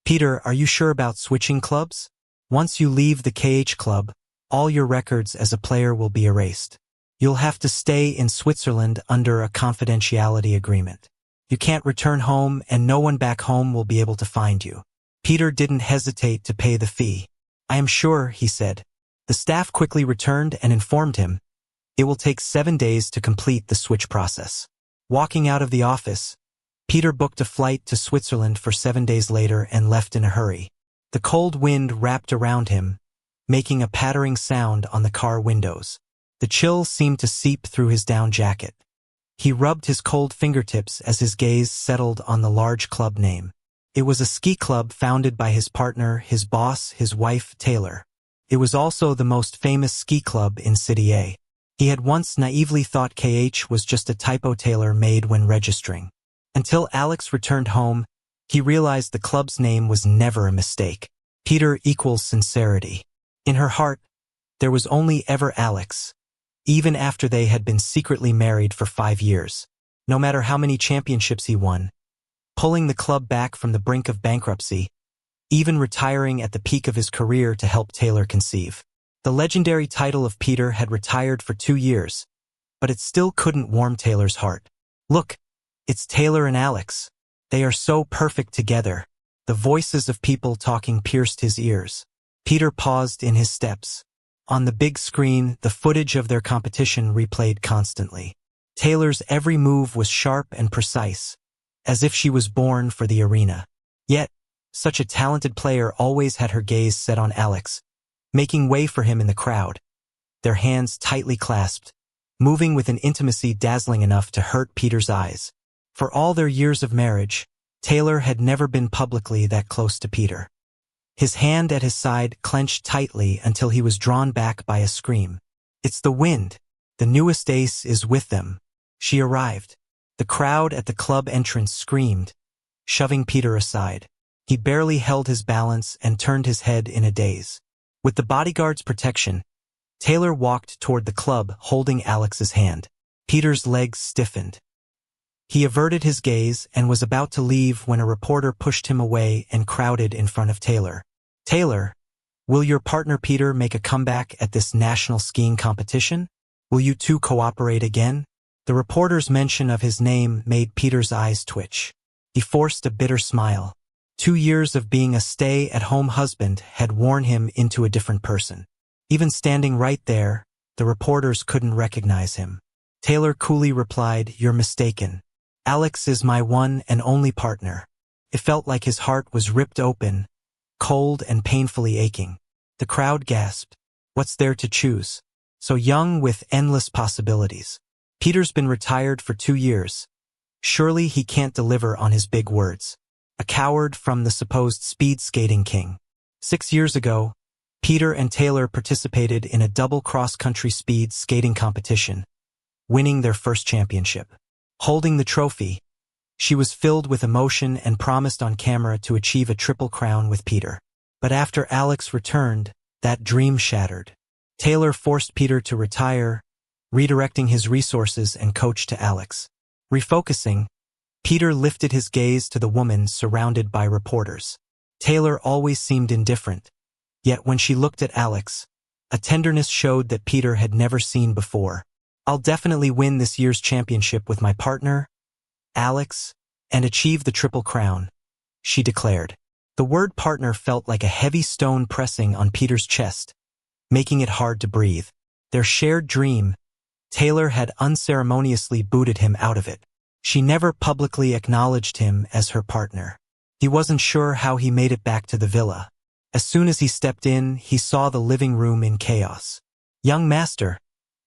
Peter, are you sure about switching clubs? Once you leave the KH club, all your records as a player will be erased. You'll have to stay in Switzerland under a confidentiality agreement. You can't return home and no one back home will be able to find you. Peter didn't hesitate to pay the fee. I am sure, he said. The staff quickly returned and informed him it will take 7 days to complete the switch process. Walking out of the office, Peter booked a flight to Switzerland for 7 days later and left in a hurry. The cold wind wrapped around him, making a pattering sound on the car windows. The chill seemed to seep through his down jacket. He rubbed his cold fingertips as his gaze settled on the large club name. It was a ski club founded by his partner, his boss, his wife, Taylor. It was also the most famous ski club in City A. He had once naively thought KH was just a typo Taylor made when registering. Until Alex returned home, he realized the club's name was never a mistake. Peter equals sincerity. In her heart, there was only ever Alex, even after they had been secretly married for 5 years. No matter how many championships he won, pulling the club back from the brink of bankruptcy, even retiring at the peak of his career to help Taylor conceive. The legendary title of Peter had retired for 2 years, but it still couldn't warm Taylor's heart. Look, it's Taylor and Alex. They are so perfect together. The voices of people talking pierced his ears. Peter paused in his steps. On the big screen, the footage of their competition replayed constantly. Taylor's every move was sharp and precise, as if she was born for the arena. Yet, such a talented player always had her gaze set on Alex, making way for him in the crowd, their hands tightly clasped, moving with an intimacy dazzling enough to hurt Peter's eyes. For all their years of marriage, Taylor had never been publicly that close to Peter. His hand at his side clenched tightly until he was drawn back by a scream. It's the wind. The newest ace is with them. She arrived. The crowd at the club entrance screamed, shoving Peter aside. He barely held his balance and turned his head in a daze. With the bodyguard's protection, Taylor walked toward the club holding Alex's hand. Peter's legs stiffened. He averted his gaze and was about to leave when a reporter pushed him away and crowded in front of Taylor. Taylor, will your partner Peter make a comeback at this national skiing competition? Will you two cooperate again? The reporter's mention of his name made Peter's eyes twitch. He forced a bitter smile. 2 years of being a stay-at-home husband had worn him into a different person. Even standing right there, the reporters couldn't recognize him. Taylor coolly replied, "You're mistaken. Alex is my one and only partner." It felt like his heart was ripped open, cold and painfully aching. The crowd gasped. What's there to choose? So young with endless possibilities. Peter's been retired for 2 years. Surely he can't deliver on his big words. A coward from the supposed speed skating king. 6 years ago, Peter and Taylor participated in a double cross-country speed skating competition, winning their first championship. Holding the trophy, she was filled with emotion and promised on camera to achieve a triple crown with Peter. But after Alex returned, that dream shattered. Taylor forced Peter to retire, redirecting his resources and coach to Alex. Refocusing, Peter lifted his gaze to the woman surrounded by reporters. Taylor always seemed indifferent, yet when she looked at Alex, a tenderness showed that Peter had never seen before. I'll definitely win this year's championship with my partner, Alex, and achieve the triple crown, she declared. The word partner felt like a heavy stone pressing on Peter's chest, making it hard to breathe. Their shared dream, Taylor had unceremoniously booted him out of it. She never publicly acknowledged him as her partner. He wasn't sure how he made it back to the villa. As soon as he stepped in, he saw the living room in chaos. "Young master,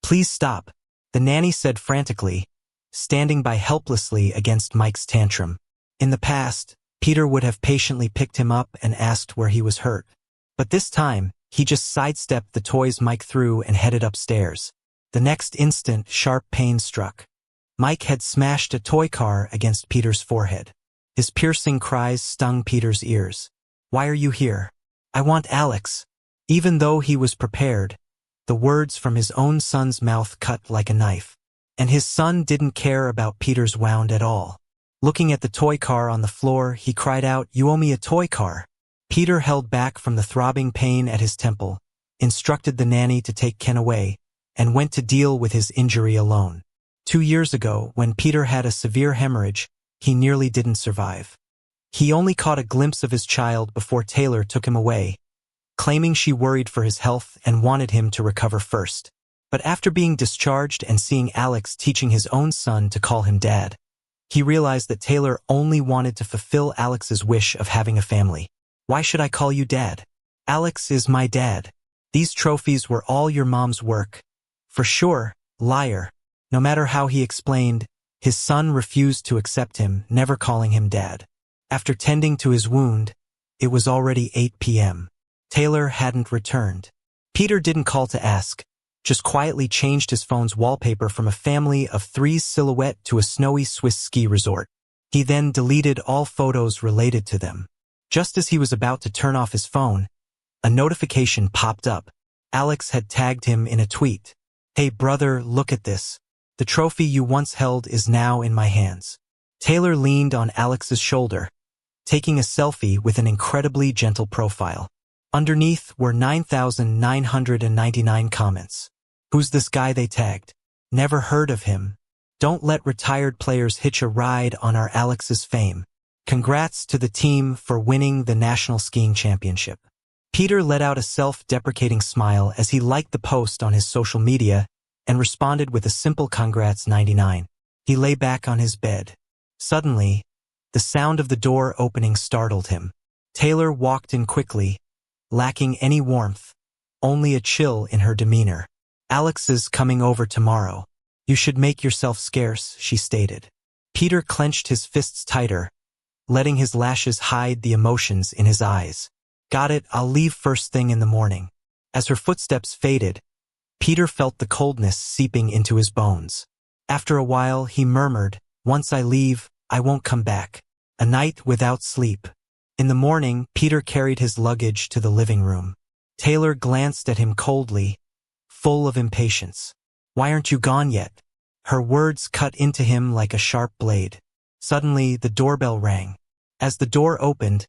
please stop," the nanny said frantically, standing by helplessly against Mike's tantrum. In the past, Peter would have patiently picked him up and asked where he was hurt. But this time, he just sidestepped the toys Mike threw and headed upstairs. The next instant, sharp pain struck. Mike had smashed a toy car against Peter's forehead. His piercing cries stung Peter's ears. "Why are you here?" "I want Alex." Even though he was prepared, the words from his own son's mouth cut like a knife. And his son didn't care about Peter's wound at all. Looking at the toy car on the floor, he cried out, "You owe me a toy car." Peter held back from the throbbing pain at his temple, instructed the nanny to take Ken away, and went to deal with his injury alone. 2 years ago, when Peter had a severe hemorrhage, he nearly didn't survive. He only caught a glimpse of his child before Taylor took him away, claiming she worried for his health and wanted him to recover first. But after being discharged and seeing Alex teaching his own son to call him dad, he realized that Taylor only wanted to fulfill Alex's wish of having a family. "Why should I call you dad? Alex is my dad. These trophies were all your mom's work." For sure, liar. No matter how he explained, his son refused to accept him, never calling him dad. After tending to his wound, it was already 8 p.m. Taylor hadn't returned. Peter didn't call to ask, just quietly changed his phone's wallpaper from a family of 3's silhouette to a snowy Swiss ski resort. He then deleted all photos related to them. Just as he was about to turn off his phone, a notification popped up. Alex had tagged him in a tweet. "Hey brother, look at this. The trophy you once held is now in my hands." Taylor leaned on Alex's shoulder, taking a selfie with an incredibly gentle profile. Underneath were 9,999 comments. "Who's this guy they tagged? Never heard of him. Don't let retired players hitch a ride on our Alex's fame. Congrats to the team for winning the National Skiing Championship." Peter let out a self-deprecating smile as he liked the post on his social media and responded with a simple congrats 99. He lay back on his bed. Suddenly, the sound of the door opening startled him. Taylor walked in quickly, lacking any warmth, only a chill in her demeanor. "Alex is coming over tomorrow. You should make yourself scarce," she stated. Peter clenched his fists tighter, letting his lashes hide the emotions in his eyes. "Got it, I'll leave first thing in the morning." As her footsteps faded, Peter felt the coldness seeping into his bones. After a while, he murmured, "Once I leave, I won't come back." A night without sleep. In the morning, Peter carried his luggage to the living room. Taylor glanced at him coldly, full of impatience. "Why aren't you gone yet?" Her words cut into him like a sharp blade. Suddenly, the doorbell rang. As the door opened,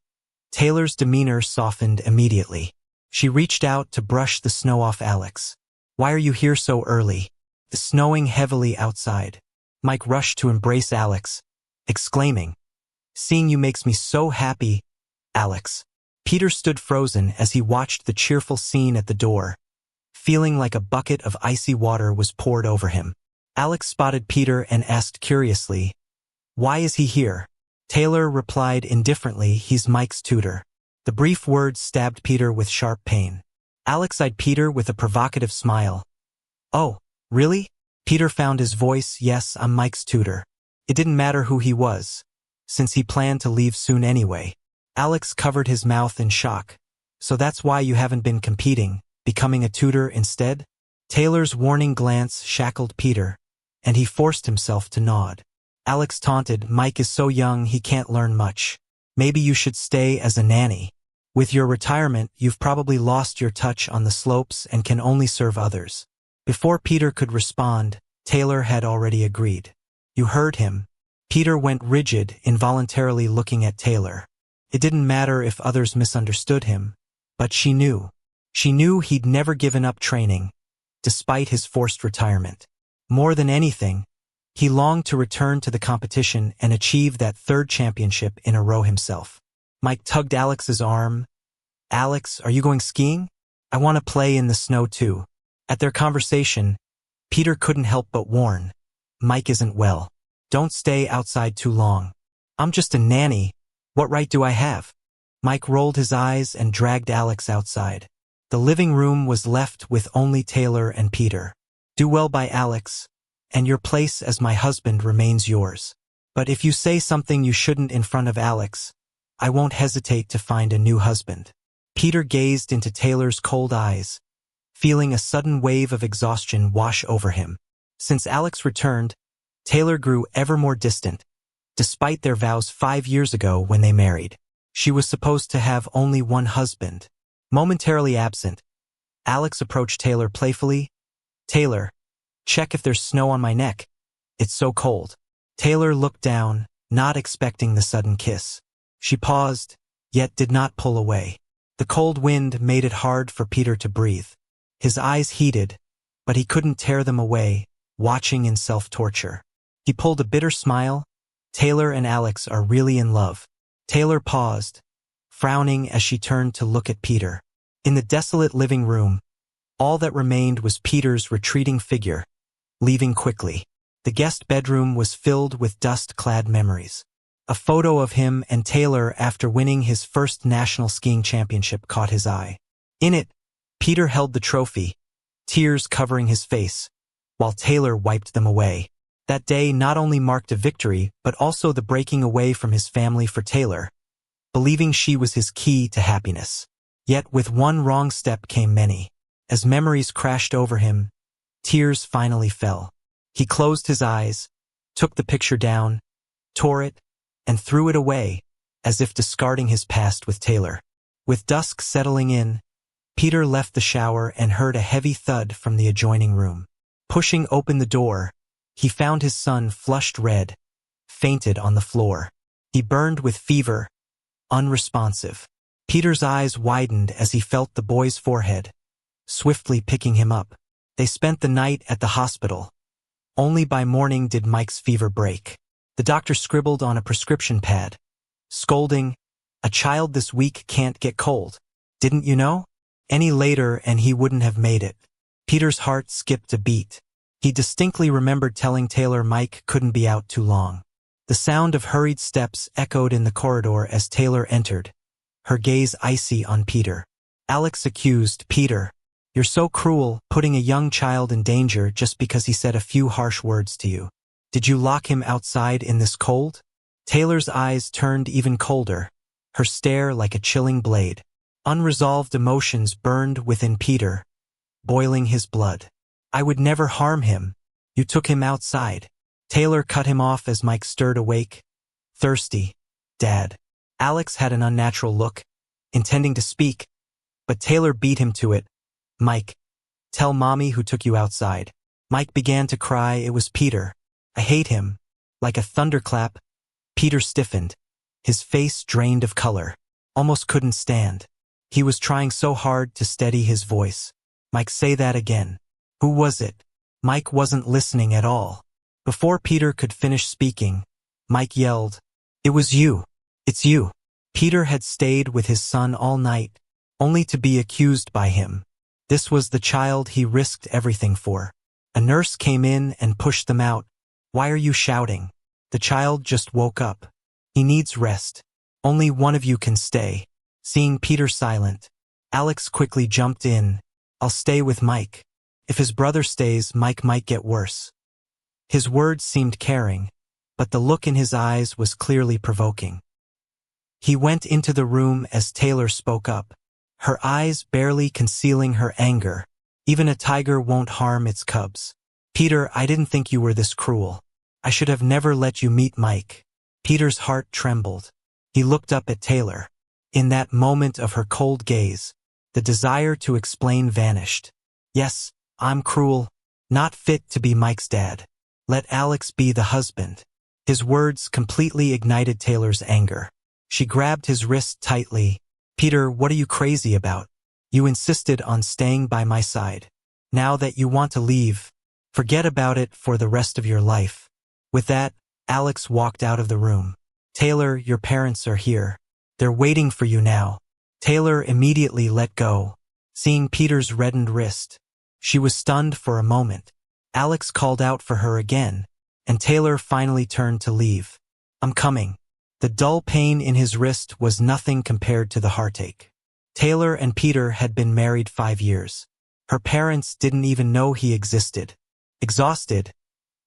Taylor's demeanor softened immediately. She reached out to brush the snow off Alex. "Why are you here so early? It's snowing heavily outside." Mike rushed to embrace Alex, exclaiming, "Seeing you makes me so happy, Alex." Peter stood frozen as he watched the cheerful scene at the door, feeling like a bucket of icy water was poured over him. Alex spotted Peter and asked curiously, "Why is he here?" Taylor replied indifferently, "He's Mike's tutor." The brief words stabbed Peter with sharp pain. Alex eyed Peter with a provocative smile. "Oh, really?" Peter found his voice. "Yes, I'm Mike's tutor." It didn't matter who he was, since he planned to leave soon anyway. Alex covered his mouth in shock. "So that's why you haven't been competing, becoming a tutor instead?" Taylor's warning glance shackled Peter, and he forced himself to nod. Alex taunted, "Mike is so young he can't learn much. Maybe you should stay as a nanny. With your retirement, you've probably lost your touch on the slopes and can only serve others." Before Peter could respond, Taylor had already agreed. "You heard him." Peter went rigid, involuntarily looking at Taylor. It didn't matter if others misunderstood him, but she knew. She knew he'd never given up training, despite his forced retirement. More than anything, he longed to return to the competition and achieve that 3rd championship in a row himself. Mike tugged Alex's arm. "Alex, are you going skiing? I want to play in the snow too." At their conversation, Peter couldn't help but warn, "Mike isn't well. Don't stay outside too long." "I'm just a nanny. What right do I have?" Mike rolled his eyes and dragged Alex outside. The living room was left with only Taylor and Peter. "Do well by Alex, and your place as my husband remains yours. But if you say something you shouldn't in front of Alex, I won't hesitate to find a new husband." Peter gazed into Taylor's cold eyes, feeling a sudden wave of exhaustion wash over him. Since Alex returned, Taylor grew ever more distant, despite their vows 5 years ago when they married. She was supposed to have only one husband. Momentarily absent, Alex approached Taylor playfully. "Taylor, check if there's snow on my neck. It's so cold." Taylor looked down, not expecting the sudden kiss. She paused, yet did not pull away. The cold wind made it hard for Peter to breathe. His eyes heated, but he couldn't tear them away, watching in self-torture. He pulled a bitter smile. Taylor and Alex are really in love. Taylor paused, frowning as she turned to look at Peter. In the desolate living room, all that remained was Peter's retreating figure, leaving quickly. The guest bedroom was filled with dust-clad memories. A photo of him and Taylor after winning his first national skiing championship caught his eye. In it, Peter held the trophy, tears covering his face, while Taylor wiped them away. That day not only marked a victory, but also the breaking away from his family for Taylor, believing she was his key to happiness. Yet with one wrong step came many. As memories crashed over him, tears finally fell. He closed his eyes, took the picture down, tore it, and threw it away, as if discarding his past with Taylor. With dusk settling in, Peter left the shower and heard a heavy thud from the adjoining room. Pushing open the door, he found his son flushed red, fainted on the floor. He burned with fever, unresponsive. Peter's eyes widened as he felt the boy's forehead, swiftly picking him up. They spent the night at the hospital. Only by morning did Mike's fever break. The doctor scribbled on a prescription pad, scolding, "A child this weak can't get cold. Didn't you know? Any later and he wouldn't have made it." Peter's heart skipped a beat. He distinctly remembered telling Taylor Mike couldn't be out too long. The sound of hurried steps echoed in the corridor as Taylor entered, her gaze icy on Peter. Alex accused, "Peter, you're so cruel, putting a young child in danger just because he said a few harsh words to you. Did you lock him outside in this cold?" Taylor's eyes turned even colder, her stare like a chilling blade. Unresolved emotions burned within Peter, boiling his blood. "I would never harm him. You took him outside." Taylor cut him off as Mike stirred awake. "Thirsty, Dad." Alex had an unnatural look, intending to speak, but Taylor beat him to it. "Mike, tell Mommy who took you outside." Mike began to cry. It was Peter. "I hate him." Like a thunderclap, Peter stiffened, his face drained of color, almost couldn't stand. He was trying so hard to steady his voice. "Mike, say that again. Who was it?" Mike wasn't listening at all. Before Peter could finish speaking, Mike yelled, "It was you. It's you." Peter had stayed with his son all night, only to be accused by him. This was the child he risked everything for. A nurse came in and pushed them out. "Why are you shouting? The child just woke up. He needs rest. Only one of you can stay." Seeing Peter silent, Alex quickly jumped in. "I'll stay with Mike. If his brother stays, Mike might get worse." His words seemed caring, but the look in his eyes was clearly provoking. He went into the room as Taylor spoke up, her eyes barely concealing her anger. "Even a tiger won't harm its cubs. Peter, I didn't think you were this cruel. I should have never let you meet Mike." Peter's heart trembled. He looked up at Taylor. In that moment of her cold gaze, the desire to explain vanished. "Yes, I'm cruel, not fit to be Mike's dad. Let Alex be the husband." His words completely ignited Taylor's anger. She grabbed his wrist tightly. "Peter, what are you crazy about? You insisted on staying by my side. Now that you want to leave, forget about it for the rest of your life." With that, Alex walked out of the room. "Taylor, your parents are here. They're waiting for you now." Taylor immediately let go, seeing Peter's reddened wrist. She was stunned for a moment. Alex called out for her again, and Taylor finally turned to leave. "I'm coming." The dull pain in his wrist was nothing compared to the heartache. Taylor and Peter had been married 5 years. Her parents didn't even know he existed. Exhausted,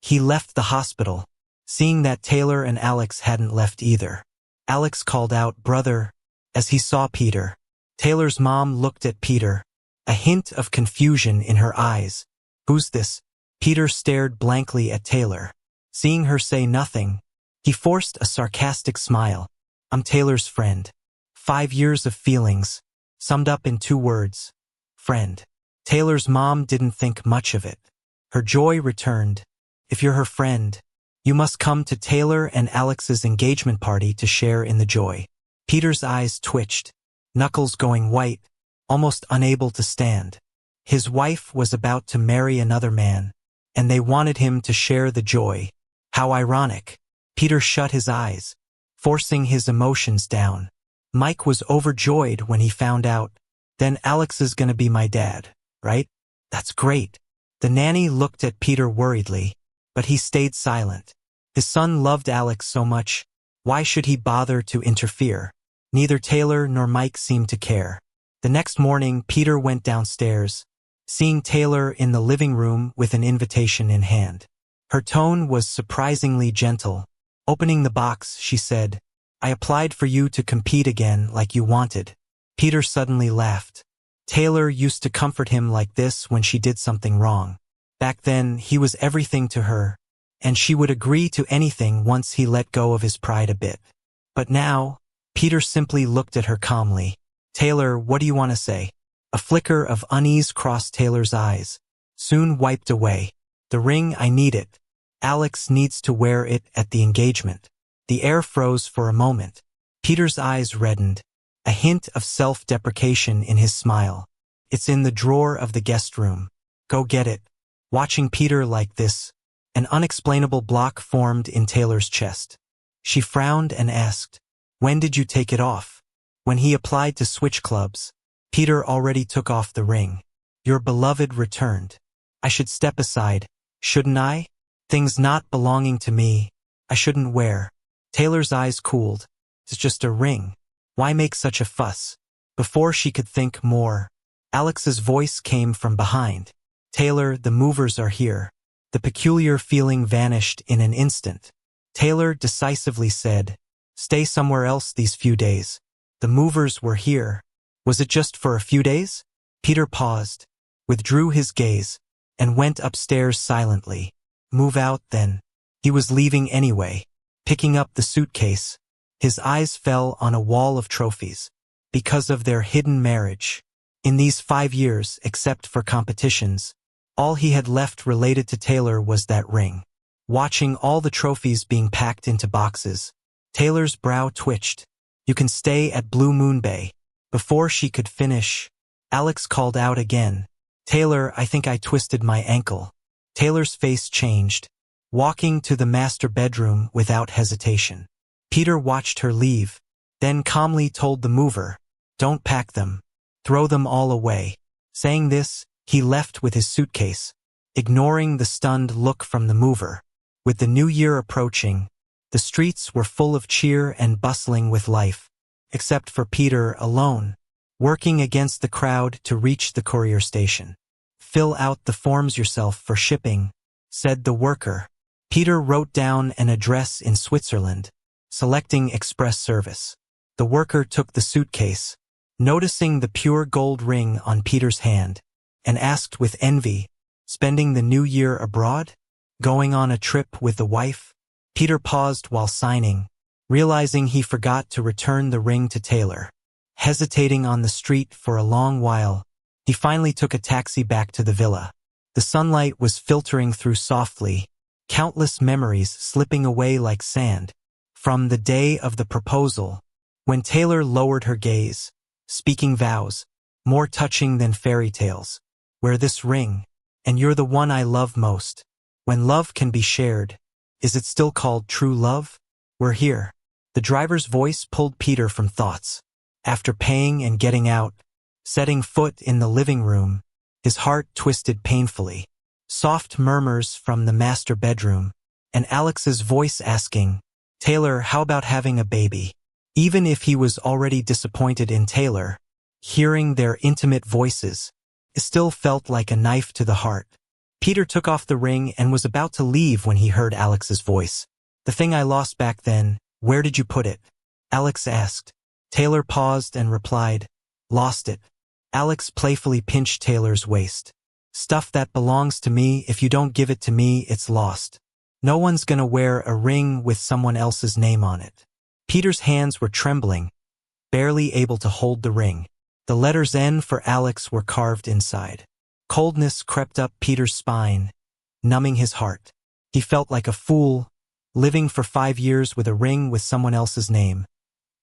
he left the hospital, seeing that Taylor and Alex hadn't left either. Alex called out, "Brother," as he saw Peter. Taylor's mom looked at Peter, a hint of confusion in her eyes. "Who's this?" Peter stared blankly at Taylor. Seeing her say nothing, he forced a sarcastic smile. "I'm Taylor's friend." 5 years of feelings, summed up in 2 words. Friend. Taylor's mom didn't think much of it. Her joy returned. "If you're her friend, you must come to Taylor and Alex's engagement party to share in the joy." Peter's eyes twitched, knuckles going white, almost unable to stand. His wife was about to marry another man, and they wanted him to share the joy. How ironic. Peter shut his eyes, forcing his emotions down. Mike was overjoyed when he found out. Then Alex is gonna be my dad, right? That's great. The nanny looked at Peter worriedly, but he stayed silent. His son loved Alex so much. Why should he bother to interfere? Neither Taylor nor Mike seemed to care. The next morning, Peter went downstairs, seeing Taylor in the living room with an invitation in hand. Her tone was surprisingly gentle. Opening the box, she said, "I applied for you to compete again like you wanted." Peter suddenly laughed. Taylor used to comfort him like this when she did something wrong. Back then, he was everything to her, and she would agree to anything once he let go of his pride a bit. But now, Peter simply looked at her calmly. "Taylor, what do you want to say?" A flicker of unease crossed Taylor's eyes, soon wiped away. "The ring, I need it. Alex needs to wear it at the engagement." The air froze for a moment. Peter's eyes reddened, a hint of self-deprecation in his smile. "It's in the drawer of the guest room. Go get it." Watching Peter like this, an unexplainable block formed in Taylor's chest. She frowned and asked, "When did you take it off?" "When he applied to switch clubs." Peter already took off the ring. "Your beloved returned. I should step aside, shouldn't I? Things not belonging to me, I shouldn't wear." Taylor's eyes cooled. "It's just a ring. Why make such a fuss?" Before she could think more, Alex's voice came from behind. "Taylor, the movers are here." The peculiar feeling vanished in an instant. Taylor decisively said, "Stay somewhere else these few days." The movers were here. Was it just for a few days? Peter paused, withdrew his gaze, and went upstairs silently. Move out, then. He was leaving anyway. Picking up the suitcase, his eyes fell on a wall of trophies. Because of their hidden marriage. In these 5 years, except for competitions, all he had left related to Taylor was that ring. Watching all the trophies being packed into boxes, Taylor's brow twitched. "You can stay at Blue Moon Bay." Before she could finish, Alex called out again, "Taylor, I think I twisted my ankle." Taylor's face changed, walking to the master bedroom without hesitation. Peter watched her leave, then calmly told the mover, "Don't pack them. Throw them all away." Saying this, he left with his suitcase, ignoring the stunned look from the mover. With the new year approaching, the streets were full of cheer and bustling with life, except for Peter alone, working against the crowd to reach the courier station. "Fill out the forms yourself for shipping," said the worker. Peter wrote down an address in Switzerland, selecting express service. The worker took the suitcase, noticing the pure gold ring on Peter's hand, and asked with envy, "Spending the new year abroad? Going on a trip with the wife?" Peter paused while signing, realizing he forgot to return the ring to Taylor. Hesitating on the street for a long while, he finally took a taxi back to the villa. The sunlight was filtering through softly, countless memories slipping away like sand. From the day of the proposal, when Taylor lowered her gaze, speaking vows, more touching than fairy tales. "Wear this ring, and you're the one I love most." When love can be shared, is it still called true love? "We're here." The driver's voice pulled Peter from thoughts. After paying and getting out, setting foot in the living room, his heart twisted painfully. Soft murmurs from the master bedroom, and Alex's voice asking, "Taylor, how about having a baby?" Even if he was already disappointed in Taylor, hearing their intimate voices, it still felt like a knife to the heart. Peter took off the ring and was about to leave when he heard Alex's voice. "The thing I lost back then, where did you put it?" Alex asked. Taylor paused and replied, "Lost it." Alex playfully pinched Taylor's waist. "Stuff that belongs to me, if you don't give it to me, it's lost. No one's gonna wear a ring with someone else's name on it." Peter's hands were trembling, barely able to hold the ring. The letters N for Alex were carved inside. Coldness crept up Peter's spine, numbing his heart. He felt like a fool, living for 5 years with a ring with someone else's name.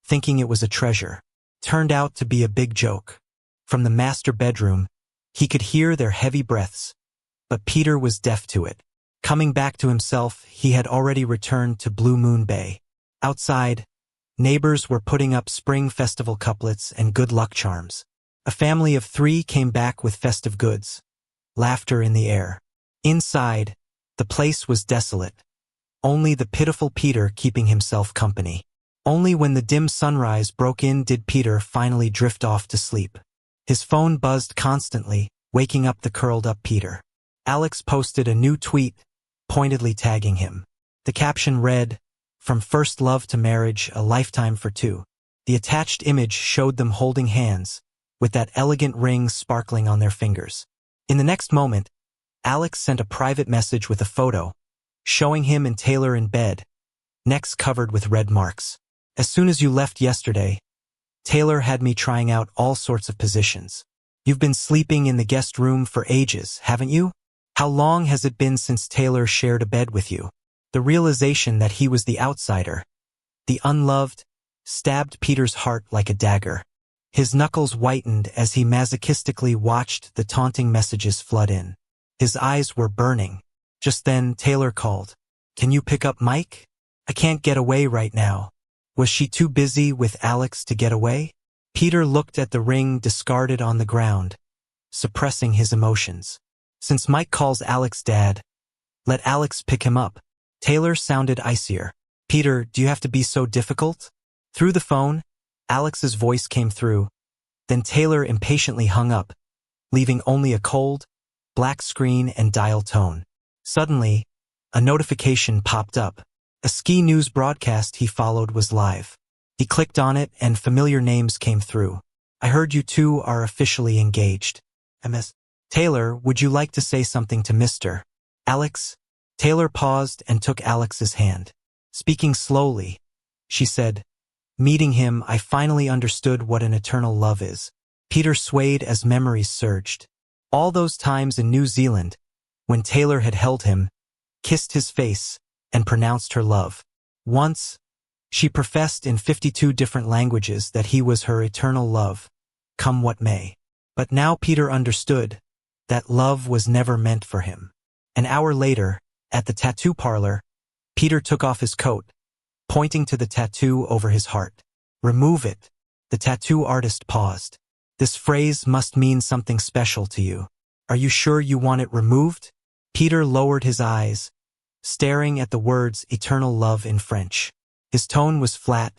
thinking it was a treasure. Turned out to be a big joke. From the master bedroom, he could hear their heavy breaths, but Peter was deaf to it. Coming back to himself, he had already returned to Blue Moon Bay. Outside, neighbors were putting up spring festival couplets and good luck charms. A family of 3 came back with festive goods. Laughter in the air. Inside, the place was desolate. Only the pitiful Peter keeping himself company. Only when the dim sunrise broke in did Peter finally drift off to sleep. His phone buzzed constantly, waking up the curled-up Peter. Alex posted a new tweet, pointedly tagging him. The caption read, "From first love to marriage, a lifetime for 2." The attached image showed them holding hands, with that elegant ring sparkling on their fingers. In the next moment, Alex sent a private message with a photo, showing him and Taylor in bed, necks covered with red marks. "As soon as you left yesterday, Taylor had me trying out all sorts of positions. You've been sleeping in the guest room for ages, haven't you? How long has it been since Taylor shared a bed with you?" The realization that he was the outsider, the unloved, stabbed Peter's heart like a dagger. His knuckles whitened as he masochistically watched the taunting messages flood in. His eyes were burning. Just then, Taylor called. "Can you pick up Mike? I can't get away right now." Was she too busy with Alex to get away? Peter looked at the ring discarded on the ground, suppressing his emotions. "Since Mike calls Alex Dad, let Alex pick him up." Taylor sounded icier. "Peter, do you have to be so difficult?" Through the phone, Alex's voice came through. Then Taylor impatiently hung up, leaving only a cold, black screen and dial tone. Suddenly, a notification popped up. A ski news broadcast he followed was live. He clicked on it and familiar names came through. "I heard you 2 are officially engaged. MS. Taylor, would you like to say something to Mr. Alex?" Taylor paused and took Alex's hand. Speaking slowly, she said, "Meeting him, I finally understood what an eternal love is." Peter swayed as memories surged. All those times in New Zealand, when Taylor had held him, kissed his face, and pronounced her love. Once, she professed in 52 different languages that he was her eternal love, come what may. But now Peter understood that love was never meant for him. An hour later, at the tattoo parlor, Peter took off his coat, pointing to the tattoo over his heart. "Remove it." The tattoo artist paused. "This phrase must mean something special to you. Are you sure you want it removed?" Peter lowered his eyes, staring at the words eternal love in French. His tone was flat,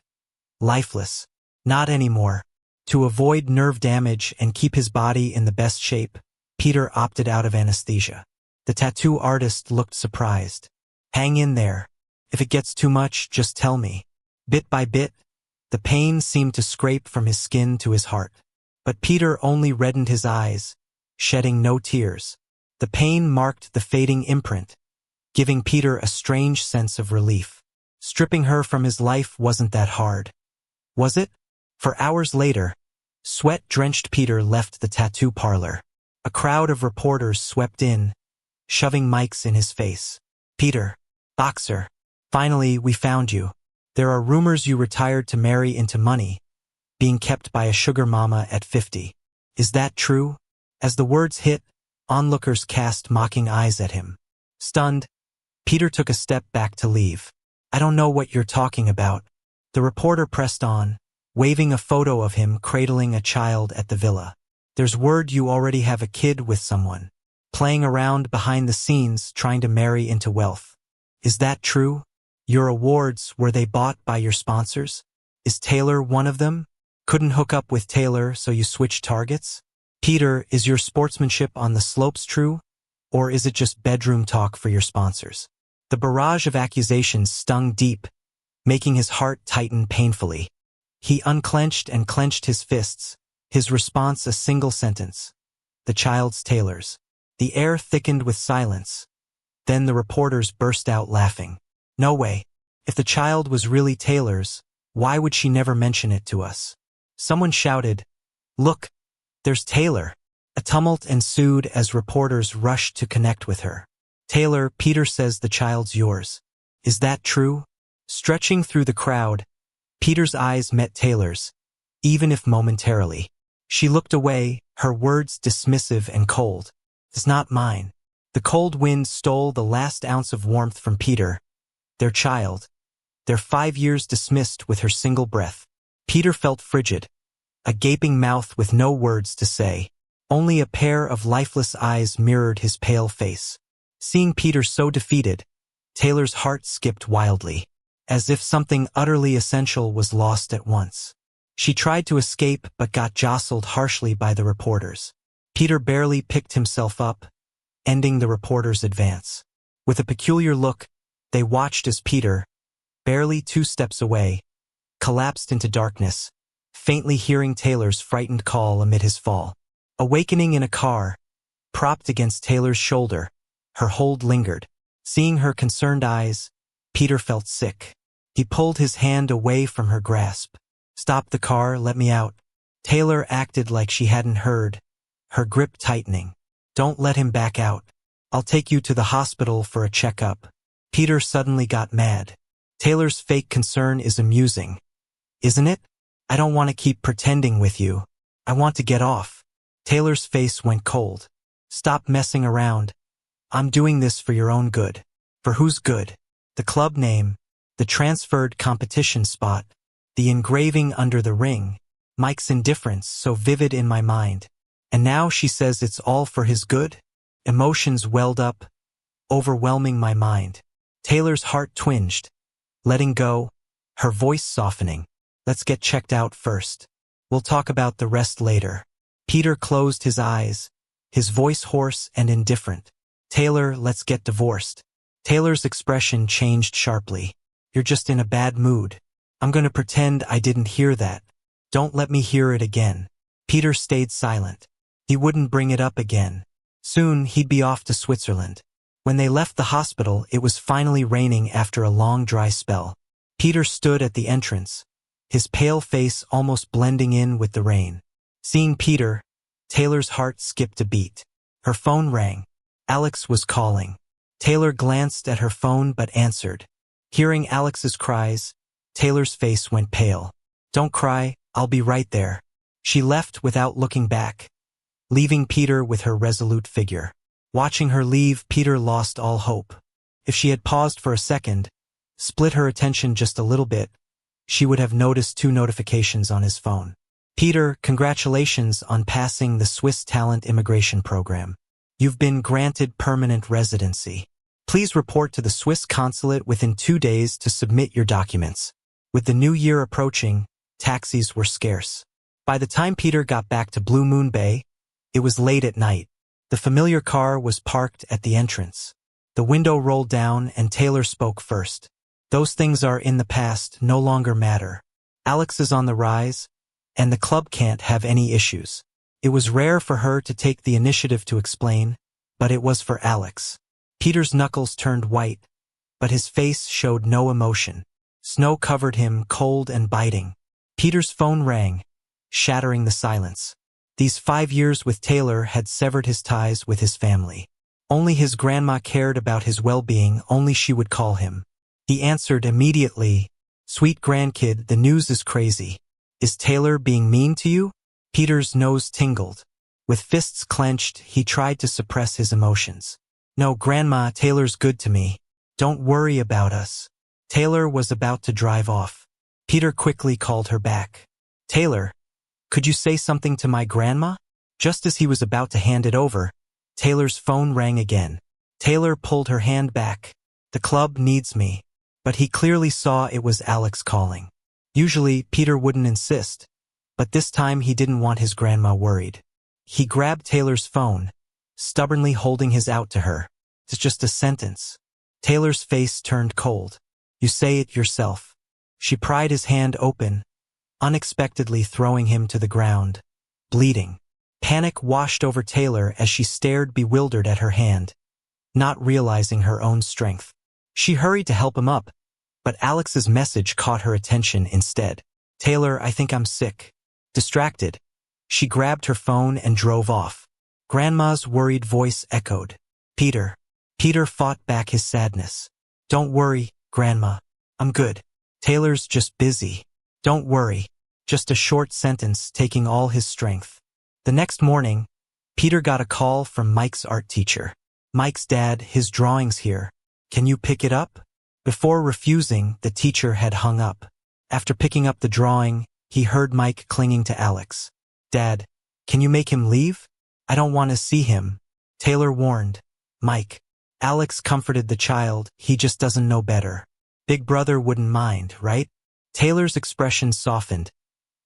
lifeless. "Not anymore." To avoid nerve damage and keep his body in the best shape, Peter opted out of anesthesia. The tattoo artist looked surprised. "Hang in there. If it gets too much, just tell me." Bit by bit, the pain seemed to scrape from his skin to his heart. But Peter only reddened his eyes, shedding no tears. The pain marked the fading imprint, giving Peter a strange sense of relief. Stripping her from his life wasn't that hard. Was it? For hours later, sweat-drenched Peter left the tattoo parlor. A crowd of reporters swept in, shoving mics in his face. "Peter, boxer, finally we found you. There are rumors you retired to marry into money, being kept by a sugar mama at 50. Is that true?" As the words hit, onlookers cast mocking eyes at him. Stunned, Peter took a step back to leave. "I don't know what you're talking about." The reporter pressed on, waving a photo of him cradling a child at the villa. "There's word you already have a kid with someone, playing around behind the scenes trying to marry into wealth. Is that true? Your awards, were they bought by your sponsors? Is Taylor one of them? Couldn't hook up with Taylor, so you switched targets? Peter, is your sportsmanship on the slopes true? Or is it just bedroom talk for your sponsors?" The barrage of accusations stung deep, making his heart tighten painfully. He unclenched and clenched his fists, his response a single sentence: "The child's Taylor's." The air thickened with silence. Then the reporters burst out laughing. "No way. If the child was really Taylor's, why would she never mention it to us?" Someone shouted, "Look, there's Taylor." A tumult ensued as reporters rushed to connect with her. "Taylor, Peter says the child's yours. Is that true?" Stretching through the crowd, Peter's eyes met Taylor's, even if momentarily. She looked away, her words dismissive and cold. "It's not mine." The cold wind stole the last ounce of warmth from Peter. Their child. Their 5 years dismissed with her single breath. Peter felt frigid, a gaping mouth with no words to say. Only a pair of lifeless eyes mirrored his pale face. Seeing Peter so defeated, Taylor's heart skipped wildly, as if something utterly essential was lost at once. She tried to escape but got jostled harshly by the reporters. Peter barely picked himself up, ending the reporters' advance. With a peculiar look, they watched as Peter, barely 2 steps away, collapsed into darkness, faintly hearing Taylor's frightened call amid his fall. Awakening in a car, propped against Taylor's shoulder, her hold lingered. Seeing her concerned eyes, Peter felt sick. He pulled his hand away from her grasp. "Stop the car, let me out." Taylor acted like she hadn't heard, her grip tightening. "Don't let him back out. I'll take you to the hospital for a checkup." Peter suddenly got mad. Taylor's fake concern is amusing, isn't it? "I don't want to keep pretending with you. I want to get off." Taylor's face went cold. "Stop messing around. I'm doing this for your own good." For whose good? The club name, the transferred competition spot, the engraving under the ring, Mike's indifference so vivid in my mind. And now she says it's all for his good? Emotions welled up, overwhelming my mind. Taylor's heart twinged, letting go, her voice softening. "Let's get checked out first. We'll talk about the rest later." Peter closed his eyes, his voice hoarse and indifferent. "Taylor, let's get divorced." Taylor's expression changed sharply. "You're just in a bad mood. I'm going to pretend I didn't hear that. Don't let me hear it again." Peter stayed silent. He wouldn't bring it up again. Soon he'd be off to Switzerland. When they left the hospital, it was finally raining after a long dry spell. Peter stood at the entrance, his pale face almost blending in with the rain. Seeing Peter, Taylor's heart skipped a beat. Her phone rang. Alex was calling. Taylor glanced at her phone but answered. Hearing Alex's cries, Taylor's face went pale. "Don't cry, I'll be right there." She left without looking back, leaving Peter with her resolute figure. Watching her leave, Peter lost all hope. If she had paused for a second, split her attention just a little bit, she would have noticed 2 notifications on his phone. "Peter, congratulations on passing the Swiss Talent Immigration Program. You've been granted permanent residency. Please report to the Swiss consulate within 2 days to submit your documents." With the new year approaching, taxis were scarce. By the time Peter got back to Blue Moon Bay, it was late at night. The familiar car was parked at the entrance. The window rolled down and Taylor spoke first. "Those things are in the past, no longer matter. Alex is on the rise, and the club can't have any issues." It was rare for her to take the initiative to explain, but it was for Alex. Peter's knuckles turned white, but his face showed no emotion. Snow covered him, cold and biting. Peter's phone rang, shattering the silence. These 5 years with Taylor had severed his ties with his family. Only his grandma cared about his well-being, only she would call him. He answered immediately, "Sweet grandkid, the news is crazy. Is Taylor being mean to you?" Peter's nose tingled. With fists clenched, he tried to suppress his emotions. "No, Grandma, Taylor's good to me. Don't worry about us." Taylor was about to drive off. Peter quickly called her back. "Taylor, could you say something to my grandma?" Just as he was about to hand it over, Taylor's phone rang again. Taylor pulled her hand back. "The club needs me." But he clearly saw it was Alex calling. Usually, Peter wouldn't insist, but this time he didn't want his grandma worried. He grabbed Taylor's phone, stubbornly holding his out to her. "It's just a sentence." Taylor's face turned cold. "You say it yourself." She pried his hand open, unexpectedly throwing him to the ground, bleeding. Panic washed over Taylor as she stared bewildered at her hand, not realizing her own strength. She hurried to help him up, but Alex's message caught her attention instead. "Taylor, I think I'm sick." Distracted, she grabbed her phone and drove off. Grandma's worried voice echoed. "Peter." Peter fought back his sadness. "Don't worry, Grandma. I'm good. Taylor's just busy." Don't worry. Just a short sentence taking all his strength. The next morning, Peter got a call from Mike's art teacher. Mike's dad, his drawing's here. Can you pick it up? Before refusing, the teacher had hung up. After picking up the drawing, he heard Mike clinging to Alex. Dad, can you make him leave? I don't want to see him, Taylor warned. Mike. Alex comforted the child, he just doesn't know better. Big brother wouldn't mind, right? Taylor's expression softened.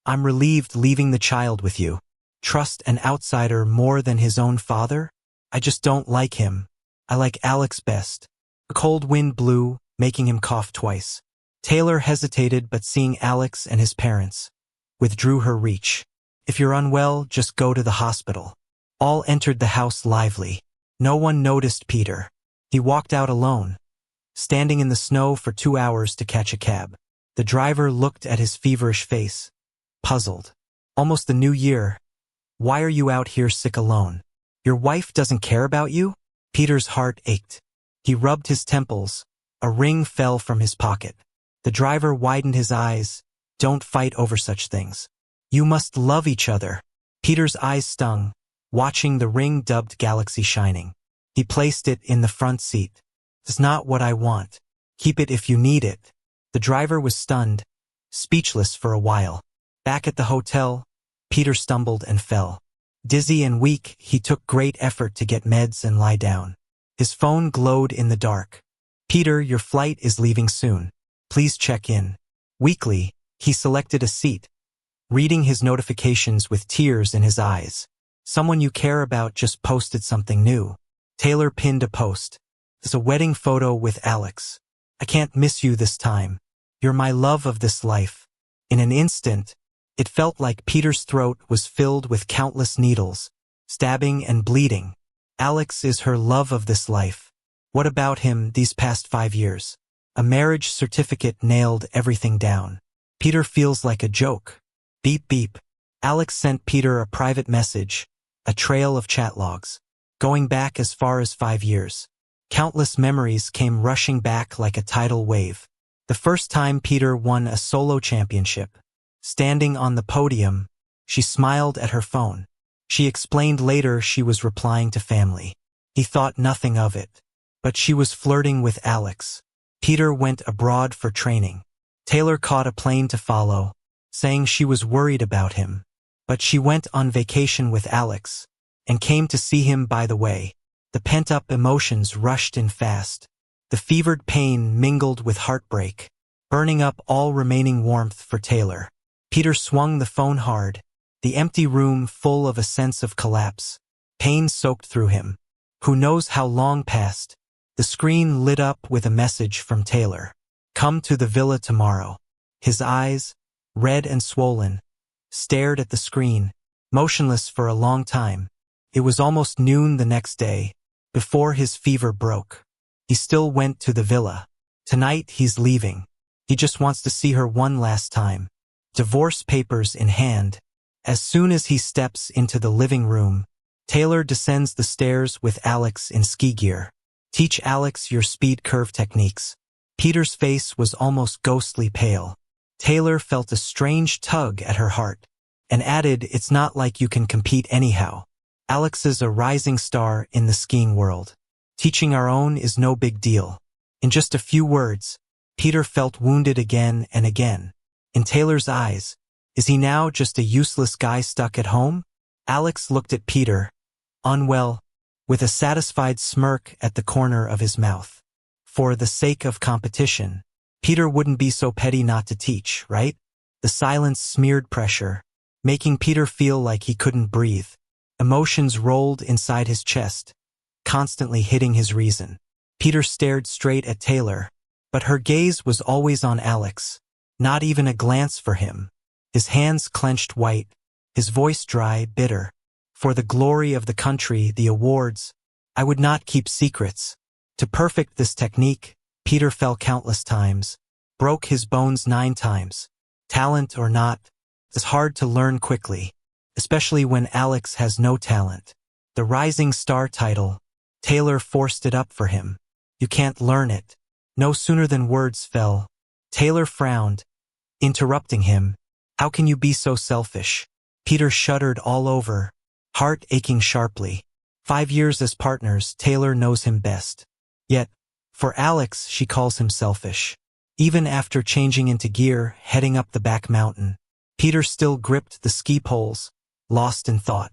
I'm relieved leaving the child with you. Trust an outsider more than his own father? I just don't like him. I like Alex best. A cold wind blew, making him cough twice. Taylor hesitated, but seeing Alex and his parents, withdrew her reach. If you're unwell, just go to the hospital. All entered the house lively. No one noticed Peter. He walked out alone, standing in the snow for 2 hours to catch a cab. The driver looked at his feverish face, puzzled. Almost the new year. Why are you out here sick alone? Your wife doesn't care about you? Peter's heart ached. He rubbed his temples. A ring fell from his pocket. The driver widened his eyes. Don't fight over such things. You must love each other. Peter's eyes stung, watching the ring dubbed Galaxy shining. He placed it in the front seat. It's not what I want. Keep it if you need it. The driver was stunned, speechless for a while. Back at the hotel, Peter stumbled and fell. Dizzy and weak, he took great effort to get meds and lie down. His phone glowed in the dark. Peter, your flight is leaving soon. Please check in. Weakly, he selected a seat, reading his notifications with tears in his eyes. Someone you care about just posted something new. Taylor pinned a post. It's a wedding photo with Alex. I can't miss you this time. You're my love of this life. In an instant, it felt like Peter's throat was filled with countless needles, stabbing and bleeding. Alex is her love of this life. What about him these past 5 years? A marriage certificate nailed everything down. Peter feels like a joke. Beep beep. Alex sent Peter a private message, a trail of chat logs, going back as far as 5 years. Countless memories came rushing back like a tidal wave. The first time Peter won a solo championship. Standing on the podium, she smiled at her phone. She explained later she was replying to family. He thought nothing of it. But she was flirting with Alex. Peter went abroad for training. Taylor caught a plane to follow, saying she was worried about him. But she went on vacation with Alex, and came to see him by the way. The pent-up emotions rushed in fast. The fevered pain mingled with heartbreak, burning up all remaining warmth for Taylor. Peter swung the phone hard, the empty room full of a sense of collapse. Pain soaked through him. Who knows how long passed? The screen lit up with a message from Taylor. Come to the villa tomorrow. His eyes, red and swollen, stared at the screen, motionless for a long time. It was almost noon the next day, before his fever broke. He still went to the villa. Tonight he's leaving. He just wants to see her one last time. Divorce papers in hand. As soon as he steps into the living room, Taylor descends the stairs with Alex in ski gear. Teach Alex your speed curve techniques. Peter's face was almost ghostly pale. Taylor felt a strange tug at her heart, and added, it's not like you can compete anyhow. Alex is a rising star in the skiing world. Teaching our own is no big deal. In just a few words, Peter felt wounded again and again. In Taylor's eyes, is he now just a useless guy stuck at home? Alex looked at Peter, unwell, with a satisfied smirk at the corner of his mouth. For the sake of competition, Peter wouldn't be so petty not to teach, right? The silence smeared pressure, making Peter feel like he couldn't breathe. Emotions rolled inside his chest, constantly hitting his reason. Peter stared straight at Taylor, but her gaze was always on Alex. Not even a glance for him. His hands clenched white, his voice dry, bitter. For the glory of the country, the awards, I would not keep secrets. To perfect this technique, Peter fell countless times, broke his bones 9 times. Talent or not, it's hard to learn quickly, especially when Alex has no talent. The rising star title, Taylor forced it up for him. You can't learn it. No sooner than words fell, Taylor frowned, interrupting him. How can you be so selfish? Peter shuddered all over, heart aching sharply. 5 years as partners, Taylor knows him best. Yet, for Alex, she calls him selfish. Even after changing into gear, heading up the back mountain, Peter still gripped the ski poles, lost in thought.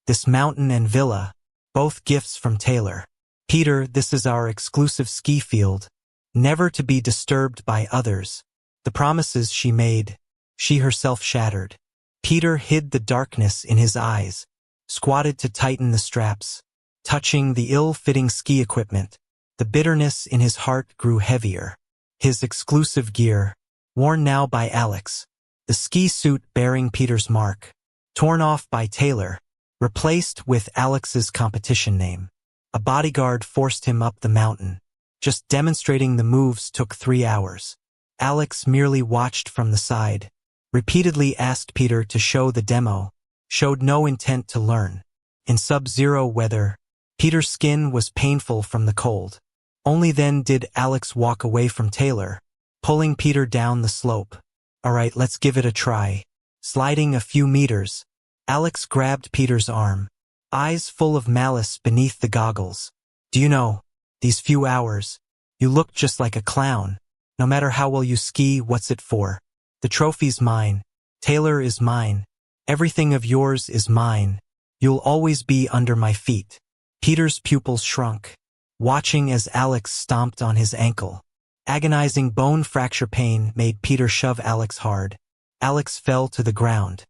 This mountain and villa, both gifts from Taylor. Peter, this is our exclusive ski field, never to be disturbed by others. The promises she made, she herself shattered. Peter hid the darkness in his eyes, squatted to tighten the straps, touching the ill-fitting ski equipment. The bitterness in his heart grew heavier. His exclusive gear, worn now by Alex, the ski suit bearing Peter's mark, torn off by Taylor, replaced with Alex's competition name. A bodyguard forced him up the mountain. Just demonstrating the moves took 3 hours. Alex merely watched from the side, repeatedly asked Peter to show the demo, showed no intent to learn. In sub-zero weather, Peter's skin was painful from the cold. Only then did Alex walk away from Taylor, pulling Peter down the slope. All right, let's give it a try. Sliding a few meters, Alex grabbed Peter's arm, eyes full of malice beneath the goggles. Do you know, these few hours, you look just like a clown. No matter how well you ski, what's it for? The trophy's mine. Taylor is mine. Everything of yours is mine. You'll always be under my feet. Peter's pupils shrunk, watching as Alex stomped on his ankle. Agonizing bone fracture pain made Peter shove Alex hard. Alex fell to the ground.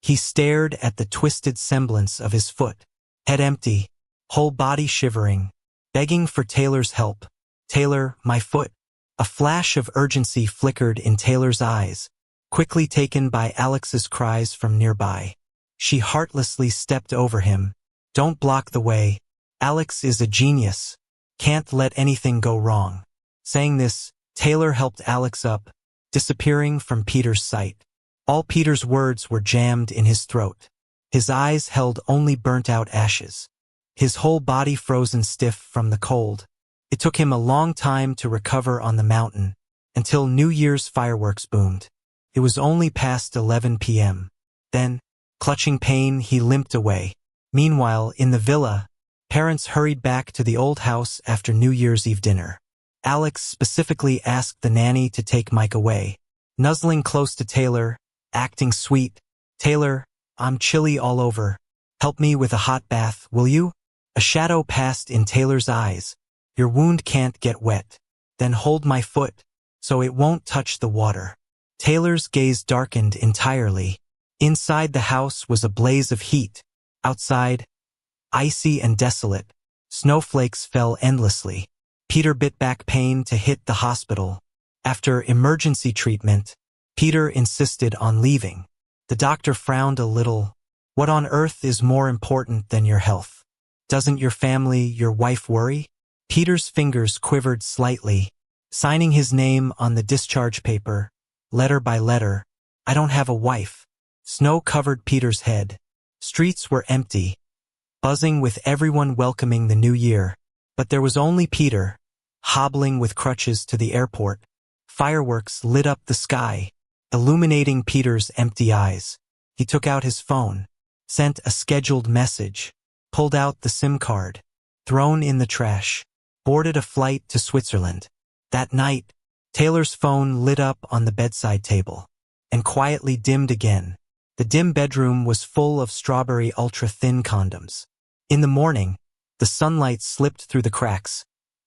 He stared at the twisted semblance of his foot, head empty, whole body shivering, begging for Taylor's help. Taylor, my foot. A flash of urgency flickered in Taylor's eyes, quickly taken by Alex's cries from nearby. She heartlessly stepped over him. Don't block the way. Alex is a genius. Can't let anything go wrong. Saying this, Taylor helped Alex up, disappearing from Peter's sight. All Peter's words were jammed in his throat. His eyes held only burnt-out ashes. His whole body frozen stiff from the cold. It took him a long time to recover on the mountain, until New Year's fireworks boomed. It was only past 11 p.m. Then, clutching pain, he limped away. Meanwhile, in the villa, parents hurried back to the old house after New Year's Eve dinner. Alex specifically asked the nanny to take Mike away. Nuzzling close to Taylor, acting sweet. Taylor, I'm chilly all over. Help me with a hot bath, will you? A shadow passed in Taylor's eyes. Your wound can't get wet. Then hold my foot, so it won't touch the water. Taylor's gaze darkened entirely. Inside the house was a blaze of heat. Outside, icy and desolate, snowflakes fell endlessly. Peter bit back pain to hit the hospital. After emergency treatment, Peter insisted on leaving. The doctor frowned a little. What on earth is more important than your health? Doesn't your family, your wife worry? Peter's fingers quivered slightly, signing his name on the discharge paper, letter by letter. I don't have a wife. Snow covered Peter's head. Streets were empty, buzzing with everyone welcoming the new year. But there was only Peter, hobbling with crutches to the airport. Fireworks lit up the sky, illuminating Peter's empty eyes. He took out his phone, sent a scheduled message, pulled out the SIM card, thrown in the trash, boarded a flight to Switzerland. That night, Taylor's phone lit up on the bedside table, and quietly dimmed again. The dim bedroom was full of strawberry ultra-thin condoms. In the morning, the sunlight slipped through the cracks,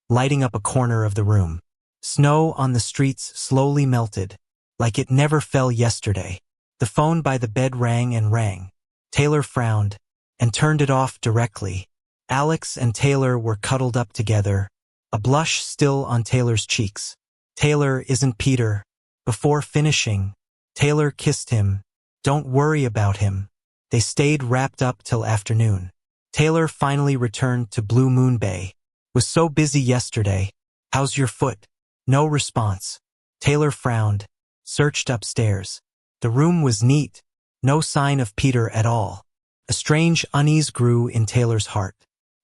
lighting up a corner of the room. Snow on the streets slowly melted, like it never fell yesterday. The phone by the bed rang and rang. Taylor frowned, and turned it off directly. Alex and Taylor were cuddled up together, a blush still on Taylor's cheeks. Taylor isn't Peter. Before finishing, Taylor kissed him. Don't worry about him. They stayed wrapped up till afternoon. Taylor finally returned to Blue Moon Bay. Was so busy yesterday. How's your foot? No response. Taylor frowned, searched upstairs. The room was neat. No sign of Peter at all. A strange unease grew in Taylor's heart.